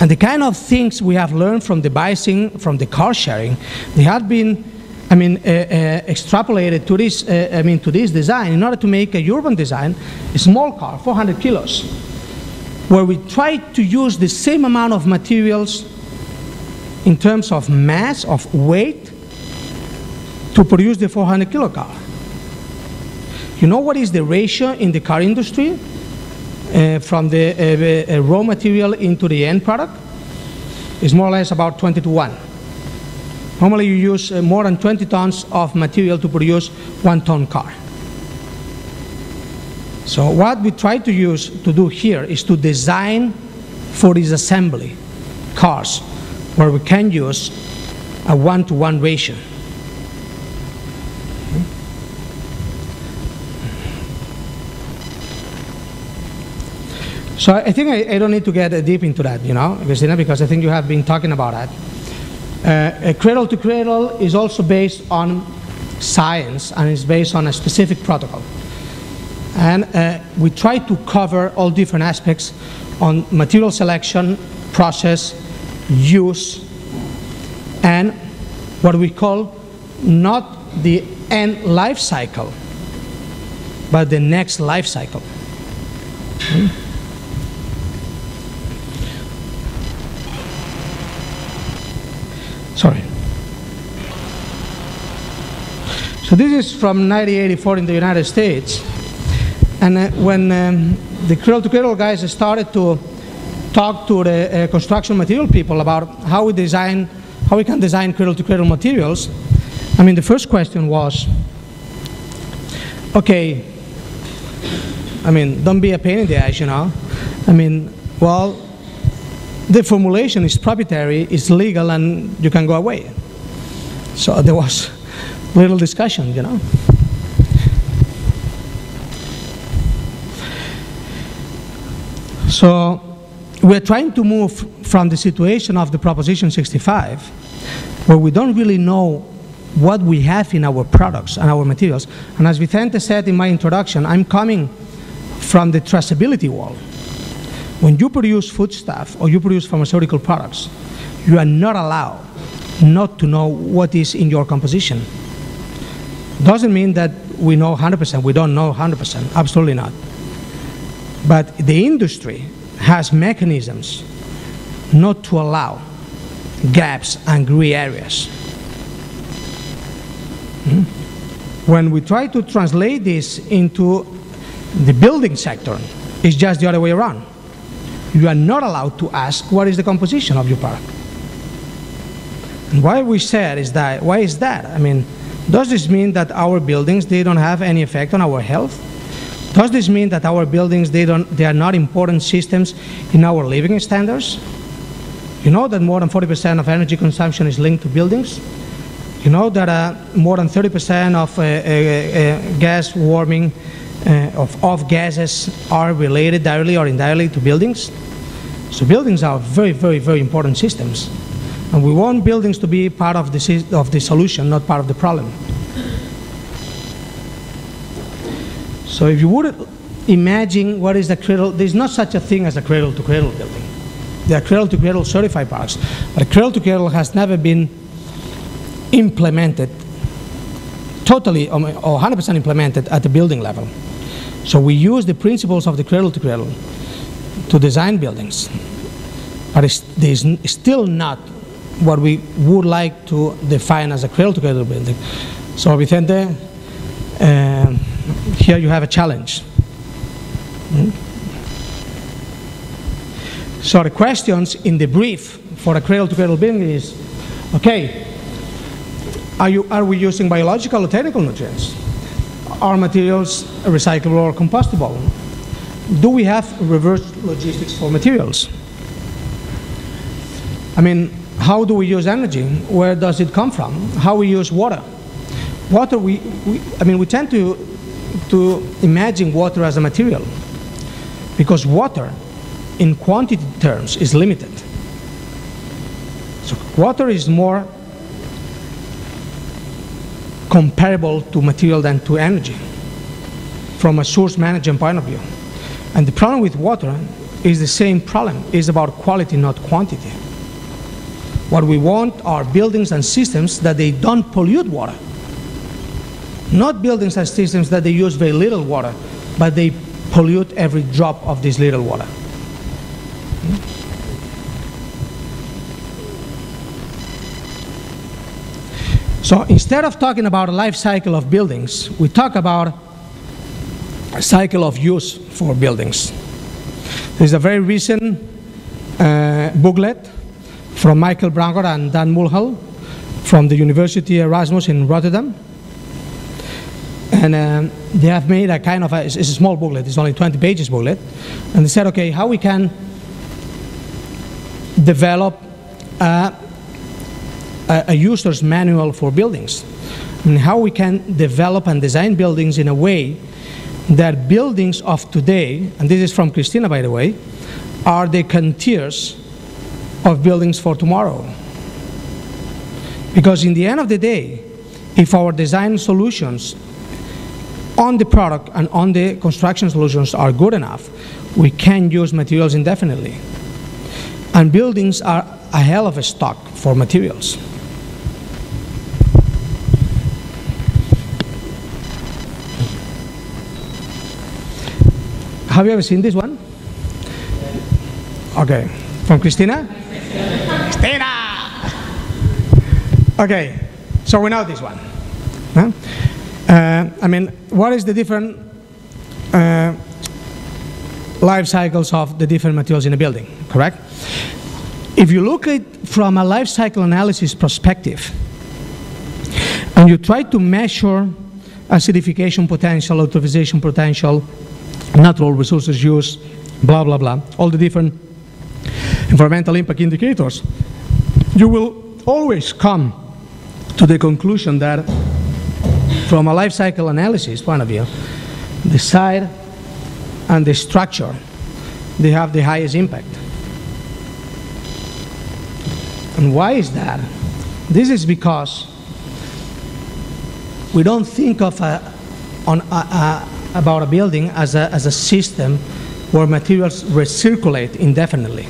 And the kind of things we have learned from the biking, from the car sharing, they have been, extrapolated to this, to this design in order to make a urban design, a small car, 400 kilos, where we try to use the same amount of materials in terms of mass, of weight, to produce the 400 kilo car. You know what is the ratio in the car industry from the raw material into the end product? It's more or less about 20 to 1. Normally you use more than 20 tons of material to produce 1 ton car. So what we try to do here is to design for this assembly cars where we can use a 1-to-1 ratio. So I think I don't need to get deep into that, you know, Christina, because I think you have been talking about that. Cradle to Cradle is also based on science and it's based on a specific protocol. And we try to cover all different aspects on material selection, process, use, and what we call not the end life cycle, but the next life cycle. Sorry. So this is from 1984 in the United States. And when the Cradle-to-Cradle guys started to talk to the construction material people about how we can design cradle-to-cradle materials, I mean, the first question was, okay, I mean, don't be a pain in the ass, you know. I mean, well, the formulation is proprietary, it's legal, and you can go away. So there was little discussion, you know. So we're trying to move from the situation of the Proposition 65, where we don't really know what we have in our products and our materials. And as Vicente said in my introduction, I'm coming from the traceability world. When you produce foodstuff or you produce pharmaceutical products, you are not allowed not to know what is in your composition. Doesn't mean that we know 100%, we don't know 100%, absolutely not. But the industry has mechanisms not to allow gaps and gray areas. When we try to translate this into the building sector, it's just the other way around. You are not allowed to ask what is the composition of your product. And why we said is that, why is that? I mean, does this mean that our buildings, they don't have any effect on our health? Does this mean that our buildings, they are not important systems in our living standards? You know that more than 40% of energy consumption is linked to buildings? You know that more than 30% of gas warming, of gases are related directly or indirectly to buildings? So buildings are very, very, very important systems. And we want buildings to be part of the solution, not part of the problem. So if you would imagine what is the cradle, there's not such a thing as a cradle-to-cradle building. There are cradle-to-cradle certified products, but cradle-to-cradle has never been implemented totally or 100% implemented at the building level. So we use the principles of the cradle-to-cradle to design buildings, but it's still not what we would like to define as a cradle-to-cradle building. So Vicente, here you have a challenge. So the questions in the brief for a cradle-to-cradle building is, okay, are we using biological or technical nutrients? Are materials recyclable or compostable? Do we have reverse logistics for materials? I mean, how do we use energy? Where does it come from? How we use water? Water, we tend to imagine water as a material, because water in quantity terms is limited. So water is more comparable to material than to energy from a source management point of view. And the problem with water is the same problem. It's about quality, not quantity. What we want are buildings and systems that they don't pollute water. Not buildings and systems that they use very little water, but they pollute every drop of this little water. So instead of talking about a life cycle of buildings, we talk about a cycle of use for buildings. There's a very recent booklet from Michael Branger and Dan Mulhall from the University Erasmus in Rotterdam. And they have made a kind of it's a small booklet, it's only 20 pages booklet. And they said, okay, how we can develop a user's manual for buildings. I mean, how we can develop and design buildings in a way that buildings of today, and this is from Christina, by the way, are the cantiers of buildings for tomorrow. Because in the end of the day, if our design solutions on the product and on the construction solutions are good enough, we can use materials indefinitely. And buildings are a hell of a stock for materials. Have you ever seen this one? Okay, from Christina? Christina! Okay, so we know this one. Huh? I mean, what is the different life cycles of the different materials in a building, correct? If you look at it from a life cycle analysis perspective, and you try to measure acidification potential, eutrophication potential, natural resources use, blah, blah, blah, all the different environmental impact indicators, you will always come to the conclusion that from a life cycle analysis point of view, the site and the structure, they have the highest impact. And why is that? This is because we don't think of about a building as a system where materials recirculate indefinitely.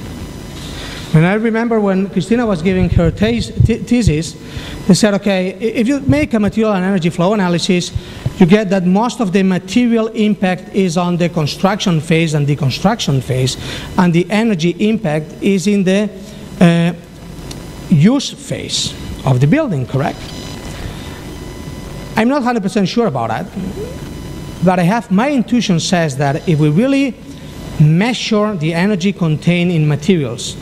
And I remember when Christina was giving her thesis, they said, okay, if you make a material and energy flow analysis, you get that most of the material impact is on the construction phase and deconstruction phase, and the energy impact is in the use phase of the building, correct? I'm not 100% sure about that, but my intuition says that if we really measure the energy contained in materials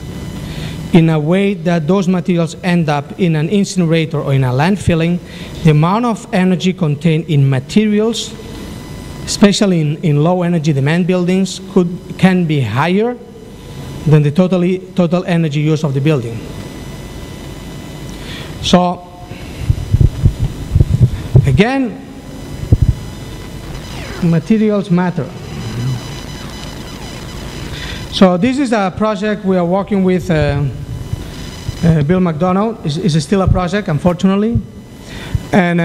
in a way that those materials end up in an incinerator or in a landfilling, the amount of energy contained in materials, especially in low energy demand buildings, can be higher than the total energy use of the building. So, again, materials matter. So this is a project we are working with Bill McDonald. It's still a project, unfortunately. And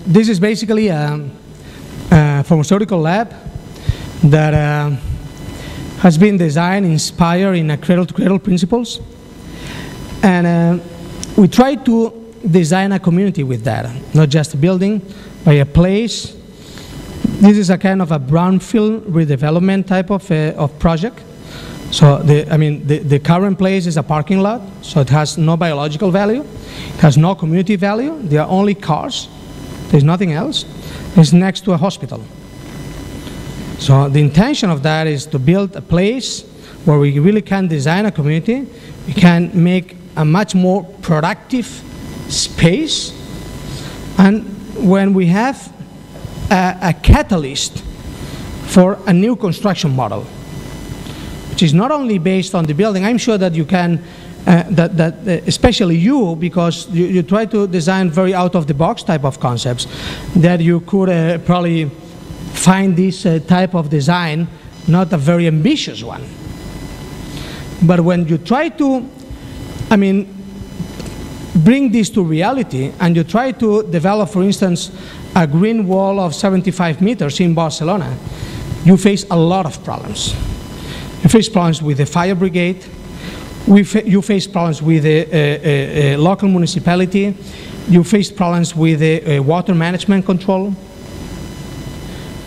this is basically a pharmaceutical lab that has been designed, inspired in a cradle-to-cradle principles. And we try to design a community with that, not just a building, but a place. This is a kind of a brownfield redevelopment type of project. So the current place is a parking lot, so it has no biological value, it has no community value, there are only cars, there's nothing else. It's next to a hospital. So the intention of that is to build a place where we really can design a community, we can make a much more productive space, and when we have a catalyst for a new construction model, which is not only based on the building. I'm sure that you can, especially you, because you try to design very out-of-the-box type of concepts, that you could probably find this type of design not a very ambitious one. But when you try to, bring this to reality, and you try to develop, for instance, a green wall of 75 meters in Barcelona, you face a lot of problems. You face problems with the fire brigade, you face problems with the local municipality, you face problems with the water management control.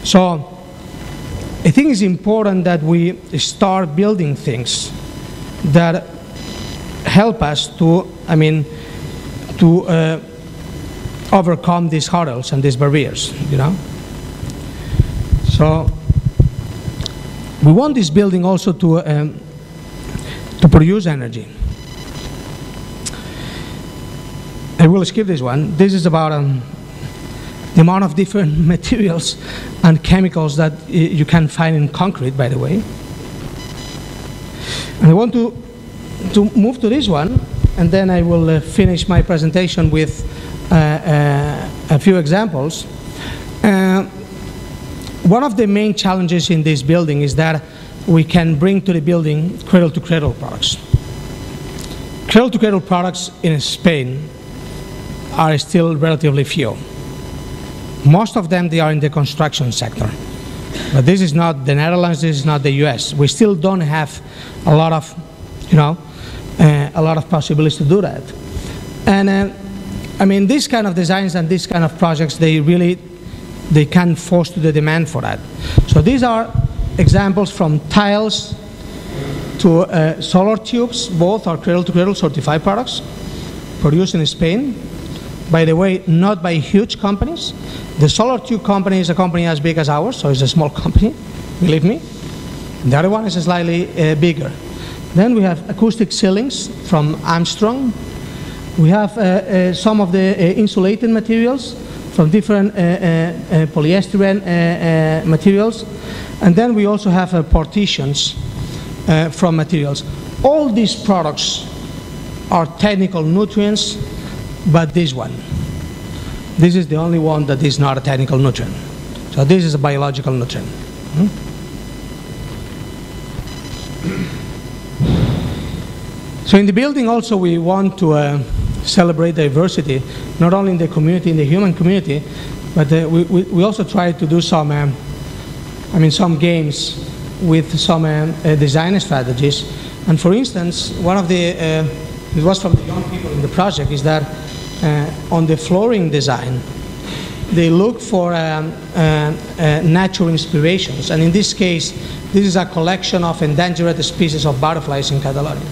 So I think it's important that we start building things that help us to, overcome these hurdles and these barriers, you know. So we want this building also to produce energy. I will skip this one. This is about the amount of different materials and chemicals that you can find in concrete, by the way. And I want to move to this one, and then I will finish my presentation with a few examples. One of the main challenges in this building is that we can bring to the building cradle-to-cradle products. Cradle-to-cradle products in Spain are still relatively few. Most of them, they are in the construction sector. But this is not the Netherlands, this is not the US. We still don't have a lot of, a lot of possibilities to do that. And I mean, these kind of designs and these kind of projects, they can foster the demand for that. So these are examples from tiles to solar tubes. Both are cradle-to-cradle certified products produced in Spain. By the way, not by huge companies. The solar tube company is a company as big as ours, so it's a small company, believe me. The other one is slightly bigger. Then we have acoustic ceilings from Armstrong. We have some of the insulated materials from different polyester materials. And then we also have partitions from materials. All these products are technical nutrients, but this is the only one that is not a technical nutrient. So this is a biological nutrient. So in the building also we want to celebrate diversity, not only in the community, in the human community, but we also try to do some, some games with some design strategies. And for instance, one of the, it was from the young people in the project, is that on the flooring design, they look for natural inspirations. And in this case, this is a collection of endangered species of butterflies in Catalonia.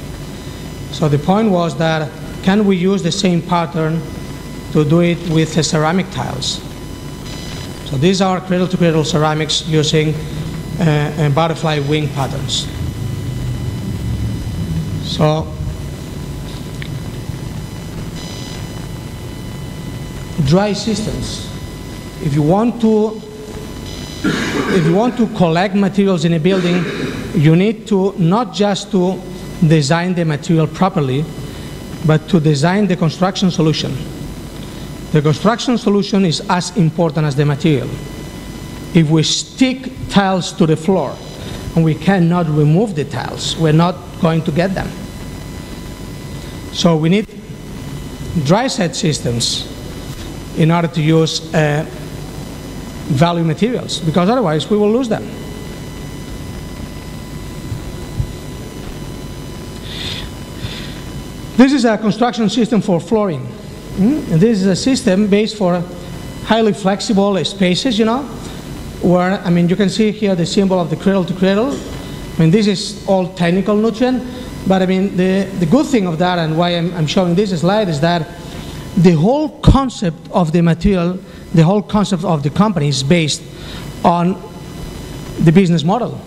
So the point was that, can we use the same pattern to do it with ceramic tiles? So these are cradle-to-cradle ceramics using butterfly wing patterns. So dry systems. If you want to collect materials in a building, you need to not just to design the material properly, but to design the construction solution. The construction solution is as important as the material. If we stick tiles to the floor and we cannot remove the tiles, we're not going to get them. So we need dry set systems in order to use value materials, because otherwise we will lose them. This is a construction system for flooring. And this is a system based for highly flexible spaces, where, you can see here the symbol of the cradle-to-cradle. This is all technical nutrient, but the good thing of that, and why I'm showing this slide, is that the whole concept of the material, the whole concept of the company is based on the business model.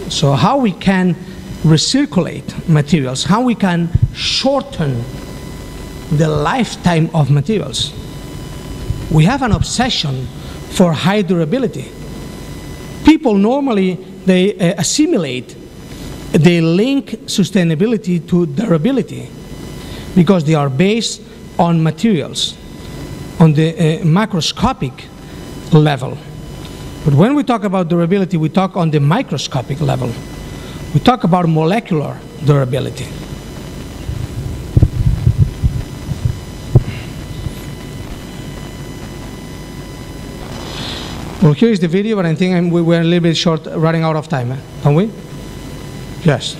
So how we can recirculate materials, how we can shorten the lifetime of materials. We have an obsession for high durability. People normally, they assimilate, they link sustainability to durability because they are based on materials, on the macroscopic level. But when we talk about durability, we talk on the microscopic level. We talk about molecular durability. Well, here is the video, but I think we're a little bit short, running out of time, don't we? Yes,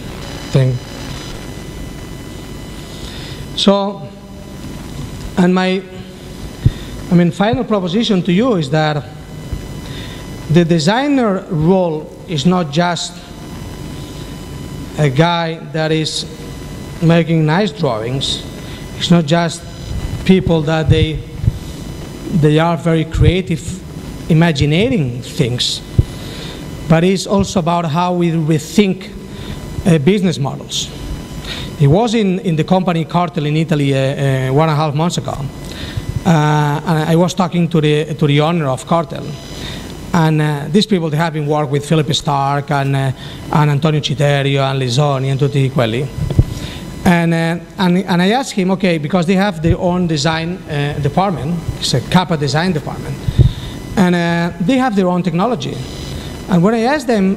So, and my final proposition to you is that the designer role is not just a guy that is making nice drawings. It's not just people that they are very creative, imagining things, but it's also about how we rethink business models. It was in the company Cradle in Italy 1.5 months ago, and I was talking to the owner of Cradle, and these people, they have been working with Philip Stark and Antonio Citerio and Lisoni and tutti quelli. And I asked him, okay, because they have their own design department, it's a Kappa design department, and they have their own technology. And when I asked them,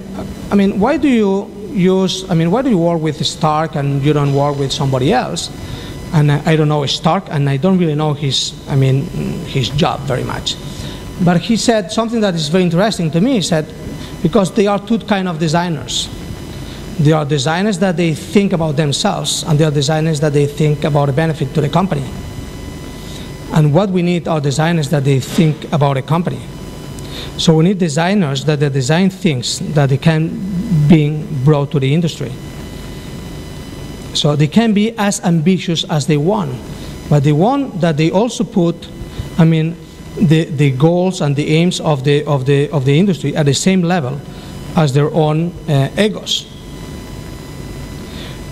why do you work with Stark and you don't work with somebody else? And I don't know Stark, and I don't really know his job very much. But he said something that is very interesting to me. He said, because they are two kind of designers. There are designers that they think about themselves, and there are designers that they think about a benefit to the company. And what we need are designers that they think about a company. So we need designers that they design things that they can be brought to the industry. So they can be as ambitious as they want, but they want that they also put, the goals and the aims of the industry at the same level as their own egos.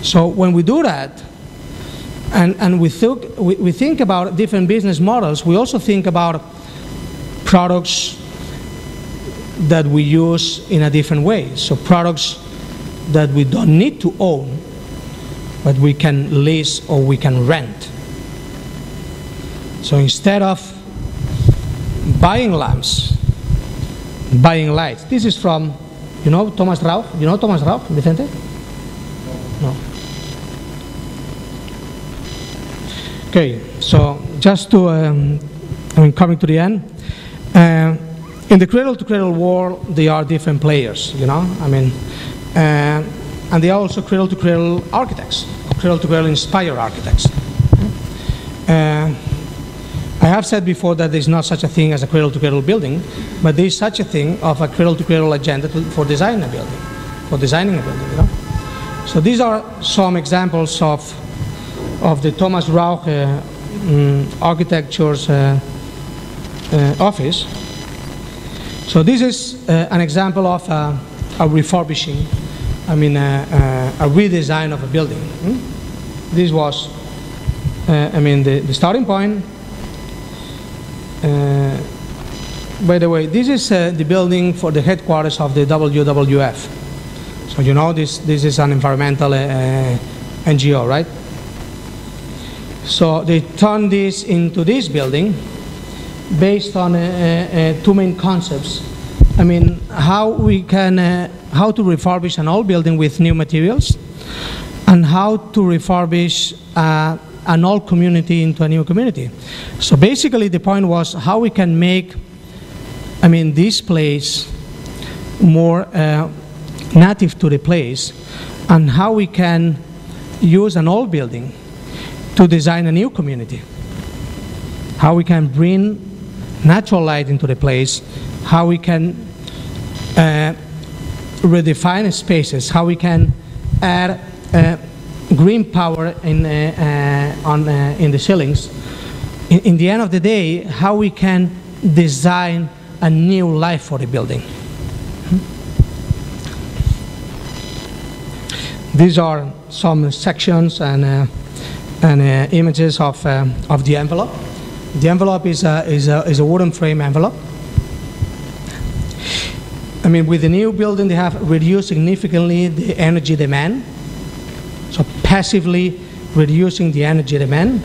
So when we do that, and we think about different business models, we also think about products that we use in a different way. So products that we don't need to own, but we can lease or we can rent. So instead of buying lamps, buying lights. This is from, Thomas Rauch? You know Thomas Rauch, Vicente? No. Okay, so just to, coming to the end. In the cradle-to-cradle world, there are different players, and they are also cradle-to-cradle architects, cradle-to-cradle inspired architects. I have said before that there is not such a thing as a cradle-to-cradle building, but there is such a thing of a cradle-to-cradle agenda for designing a building, So these are some examples of the Thomas Rauch architecture's office. So this is an example of a refurbishing, a redesign of a building. This was, the starting point. By the way, this is the building for the headquarters of the WWF. So this is an environmental NGO, right? So they turned this into this building based on two main concepts. How to refurbish an old building with new materials, and how to refurbish an old community into a new community. So basically the point was how we can make, this place more native to the place, and how we can use an old building to design a new community. How we can bring natural light into the place, how we can redefine spaces, how we can add green power in the ceilings. In the end of the day, how we can design a new life for the building. These are some sections and images of the envelope. The envelope is a wooden frame envelope. With the new building, they have reduced significantly the energy demand. So passively reducing the energy demand.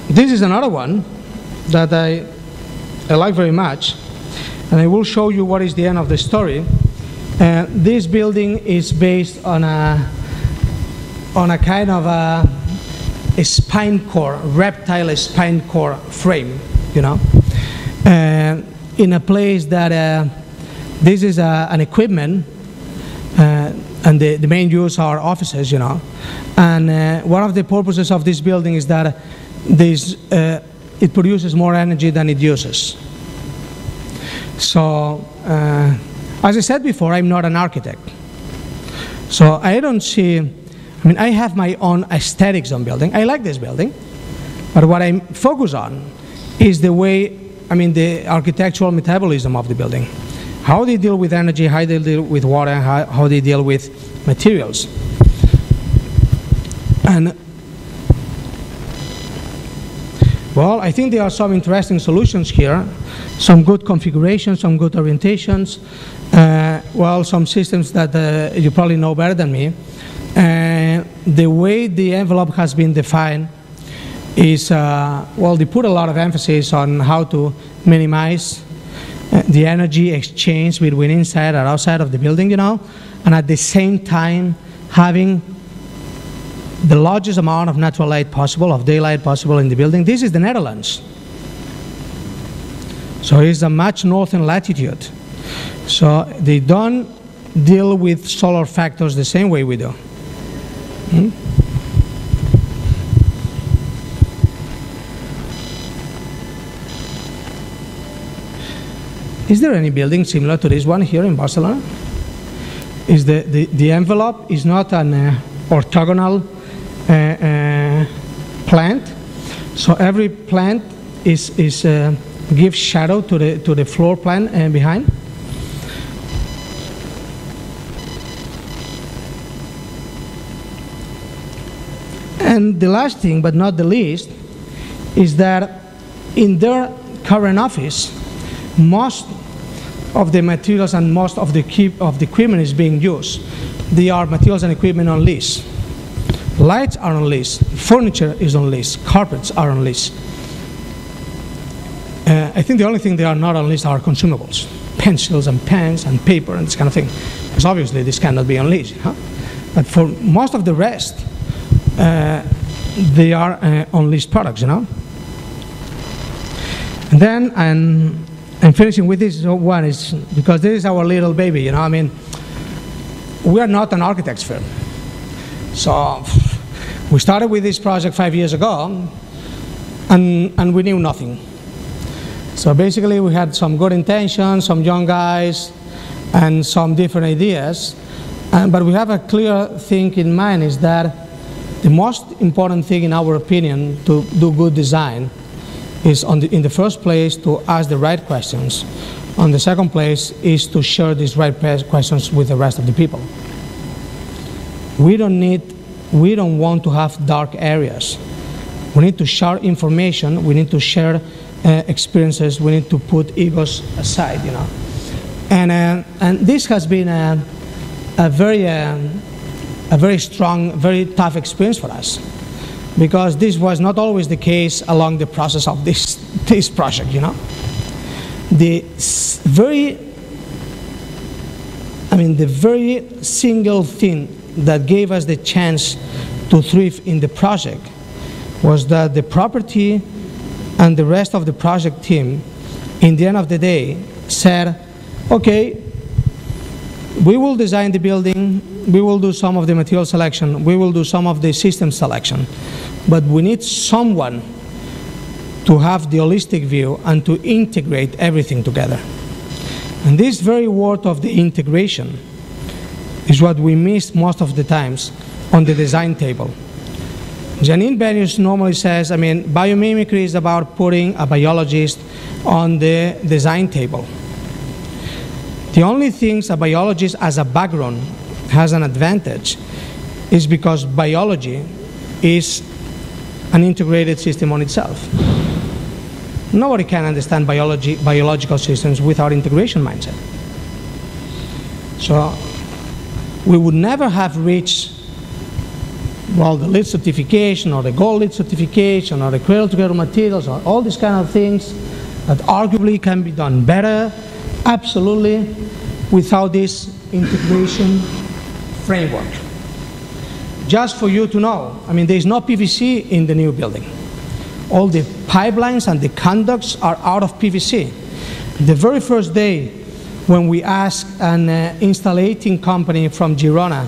This is another one that I like very much, and I will show you what is the end of the story. This building is based on a kind of a spine core, reptile spine core frame, in a place that this is an equipment, and the main use are offices, and one of the purposes of this building is that it produces more energy than it uses. So as I said before, I'm not an architect, so I don't see, I have my own aesthetics on building. I like this building, but what I'm focused on is the way, the architectural metabolism of the building. How they deal with energy, how they deal with water, how they deal with materials. And, well, I think there are some interesting solutions here, some good configurations, some good orientations, some systems that you probably know better than me. The way the envelope has been defined is, they put a lot of emphasis on how to minimize the energy exchange between inside and outside of the building, and at the same time having the largest amount of natural light possible, of daylight possible in the building. This is the Netherlands. So it's a much northern latitude. So they don't deal with solar factors the same way we do. Is there any building similar to this one here in Barcelona? Is the envelope is not an orthogonal plant, so every plant gives shadow to the floor plan behind. And the last thing, but not the least, is that in their current office, most of the materials and most of the equipment is being used. They are materials and equipment on lease. Lights are on lease. Furniture is on lease. Carpets are on lease. I think the only thing they are not on lease are consumables. Pencils and pens and paper and this kind of thing. Because obviously this cannot be on lease. But for most of the rest, they are on lease products, And then I'm finishing with this one, is because this is our little baby, I mean, we are not an architect's firm. So we started with this project 5 years ago, and we knew nothing. So basically we had some good intentions, some young guys, and some different ideas. But we have a clear thing in mind, is that the most important thing, in our opinion, to do good design is in the first place to ask the right questions. On the second place is to share these right questions with the rest of the people. We don't want to have dark areas. We need to share information. We need to share experiences. We need to put egos aside, And this has been a very strong, very tough experience for us, because this was not always the case along the process of this project, The very single thing that gave us the chance to thrive in the project was that the property and the rest of the project team, in the end of the day, said, okay, we will design the building, we will do some of the material selection, we will do some of the system selection, but we need someone to have the holistic view and to integrate everything together. And this very word of the integration is what we miss most of the times on the design table. Janine Benius normally says, biomimicry is about putting a biologist on the design table. The only things a biologist as a background has an advantage is because biology is an integrated system on itself. Nobody can understand biological systems without integration mindset. So we would never have reached, the LEED certification or the gold LEED certification or the Cradle to Cradle materials or all these kind of things that arguably can be done better, absolutely, without this integration framework. Just for you to know, there is no PVC in the new building. All the pipelines and the conducts are out of PVC. The very first day when we asked an installating company from Girona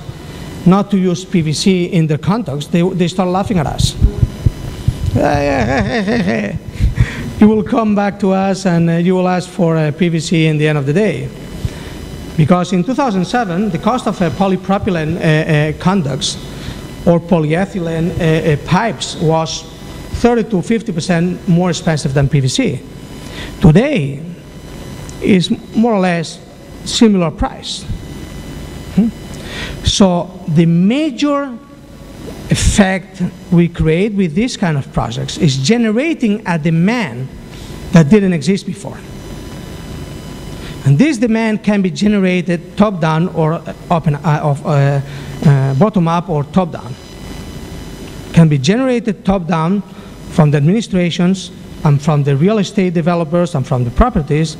not to use PVC in their conducts, they started laughing at us. You will come back to us and you will ask for PVC in the end of the day. Because in 2007, the cost of polypropylene conducts or polyethylene pipes was 30 to 50% more expensive than PVC. Today is more or less similar price. So the major effect we create with this kind of projects is generating a demand that didn't exist before. And this demand can be generated top-down or bottom-up or top-down. Can be generated top-down from the administrations, and from the real estate developers and from the properties,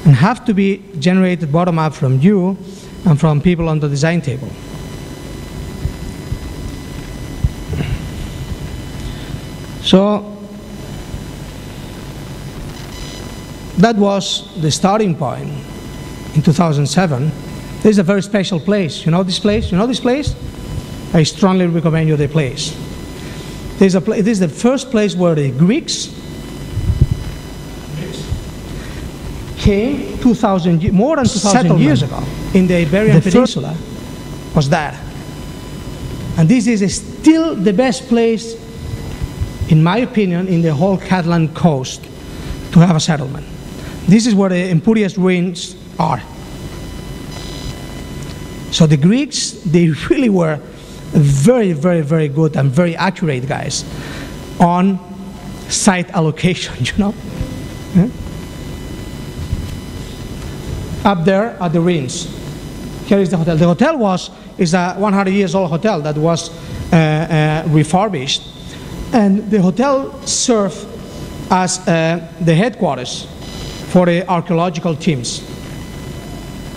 and have to be generated bottom up from you and from people on the design table. So that was the starting point in 2007. This is a very special place. You know this place? You know this place? I strongly recommend you the place. This is the first place where the Greeks came more than 2,000 years ago in the Iberian Peninsula. Was that. And this is still the best place, in my opinion, in the whole Catalan coast to have a settlement. This is where the Empúries ruins are. So the Greeks, they really were very, very, very good and very accurate guys on site allocation, you know? Yeah? Up there are the ruins. Here is the hotel. The hotel is a 100 years old hotel that was refurbished. And the hotel served as the headquarters for the archaeological teams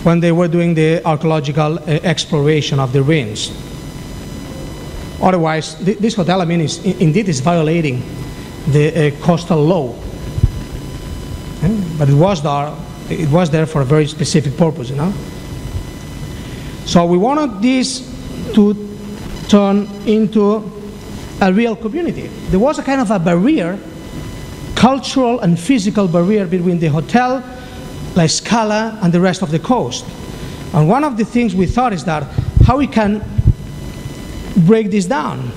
when they were doing the archaeological exploration of the ruins. Otherwise, this hotel, I mean, indeed is violating the coastal law. But it was there for a very specific purpose, you know. So we wanted this to turn into a real community. There was a kind of a barrier, cultural and physical barrier between the hotel, La Scala, and the rest of the coast. And one of the things we thought is that how we can break this down.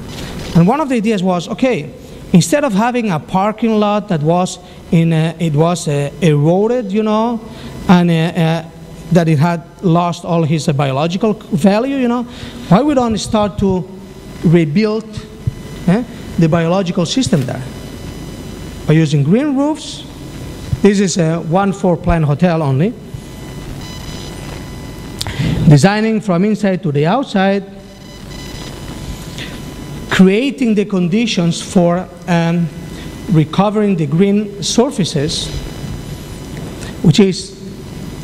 And one of the ideas was, okay, instead of having a parking lot that was eroded, you know, and that it had lost all his biological value, you know, why we don't start to rebuild the biological system there by using green roofs? This is a 1-floor-plan hotel only. Designing from inside to the outside, creating the conditions for recovering the green surfaces, which is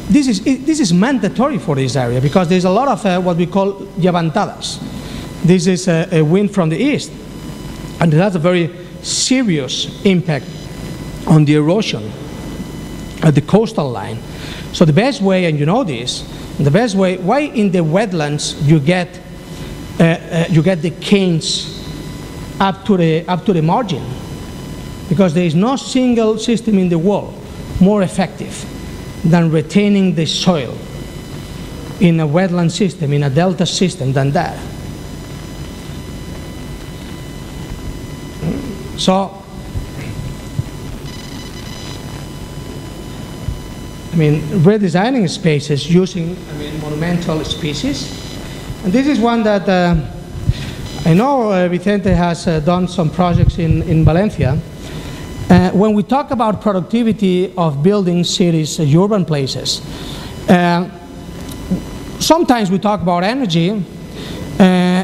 this is mandatory for this area because there's a lot of what we call llevantadas. This is a wind from the east, and it has a very serious impact on the erosion at the coastal line. So the best way, and you know this, the best way, why in the wetlands you get the canes up to the margin? Because there is no single system in the world more effective than retaining the soil in a wetland system, in a delta system, than that. So, I mean, redesigning spaces using, I mean, monumental species. And this is one that I know Vicente has done some projects in Valencia. When we talk about productivity of building cities, urban places, sometimes we talk about energy,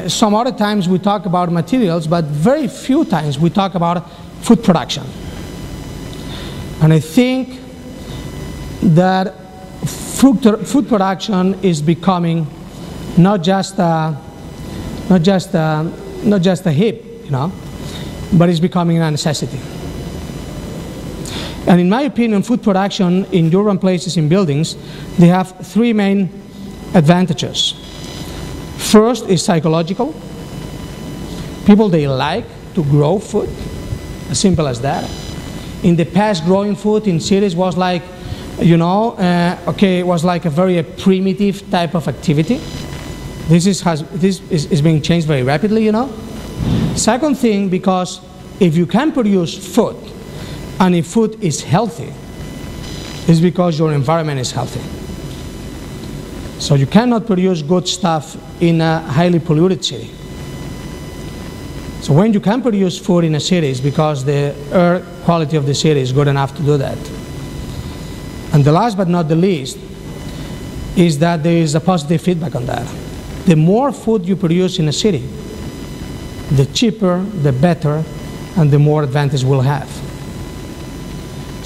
some other times we talk about materials, but very few times we talk about food production. And I think that food production is becoming not just a hip, you know, but it's becoming a necessity. And in my opinion, food production in urban places, in buildings, they have three main advantages. First is psychological. People, they like to grow food, as simple as that. In the past, growing food in cities was like, you know, okay, it was like a very primitive type of activity. This is being changed very rapidly, you know. Second thing, because if you can produce food, and if food is healthy, it's because your environment is healthy. So you cannot produce good stuff in a highly polluted city. So when you can produce food in a city, it's because the air quality of the city is good enough to do that. And the last but not the least is that there is a positive feedback on that. The more food you produce in a city, the cheaper, the better, and the more advantage we'll have.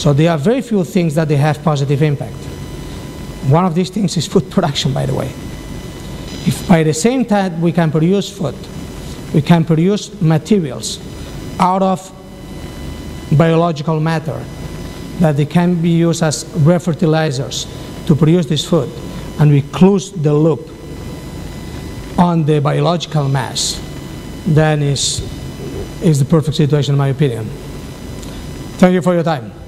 So there are very few things that they have positive impact. One of these things is food production, by the way. If by the same time we can produce food, we can produce materials out of biological matter that they can be used as refertilizers to produce this food, and we close the loop on the biological mass, then is the perfect situation in my opinion. Thank you for your time.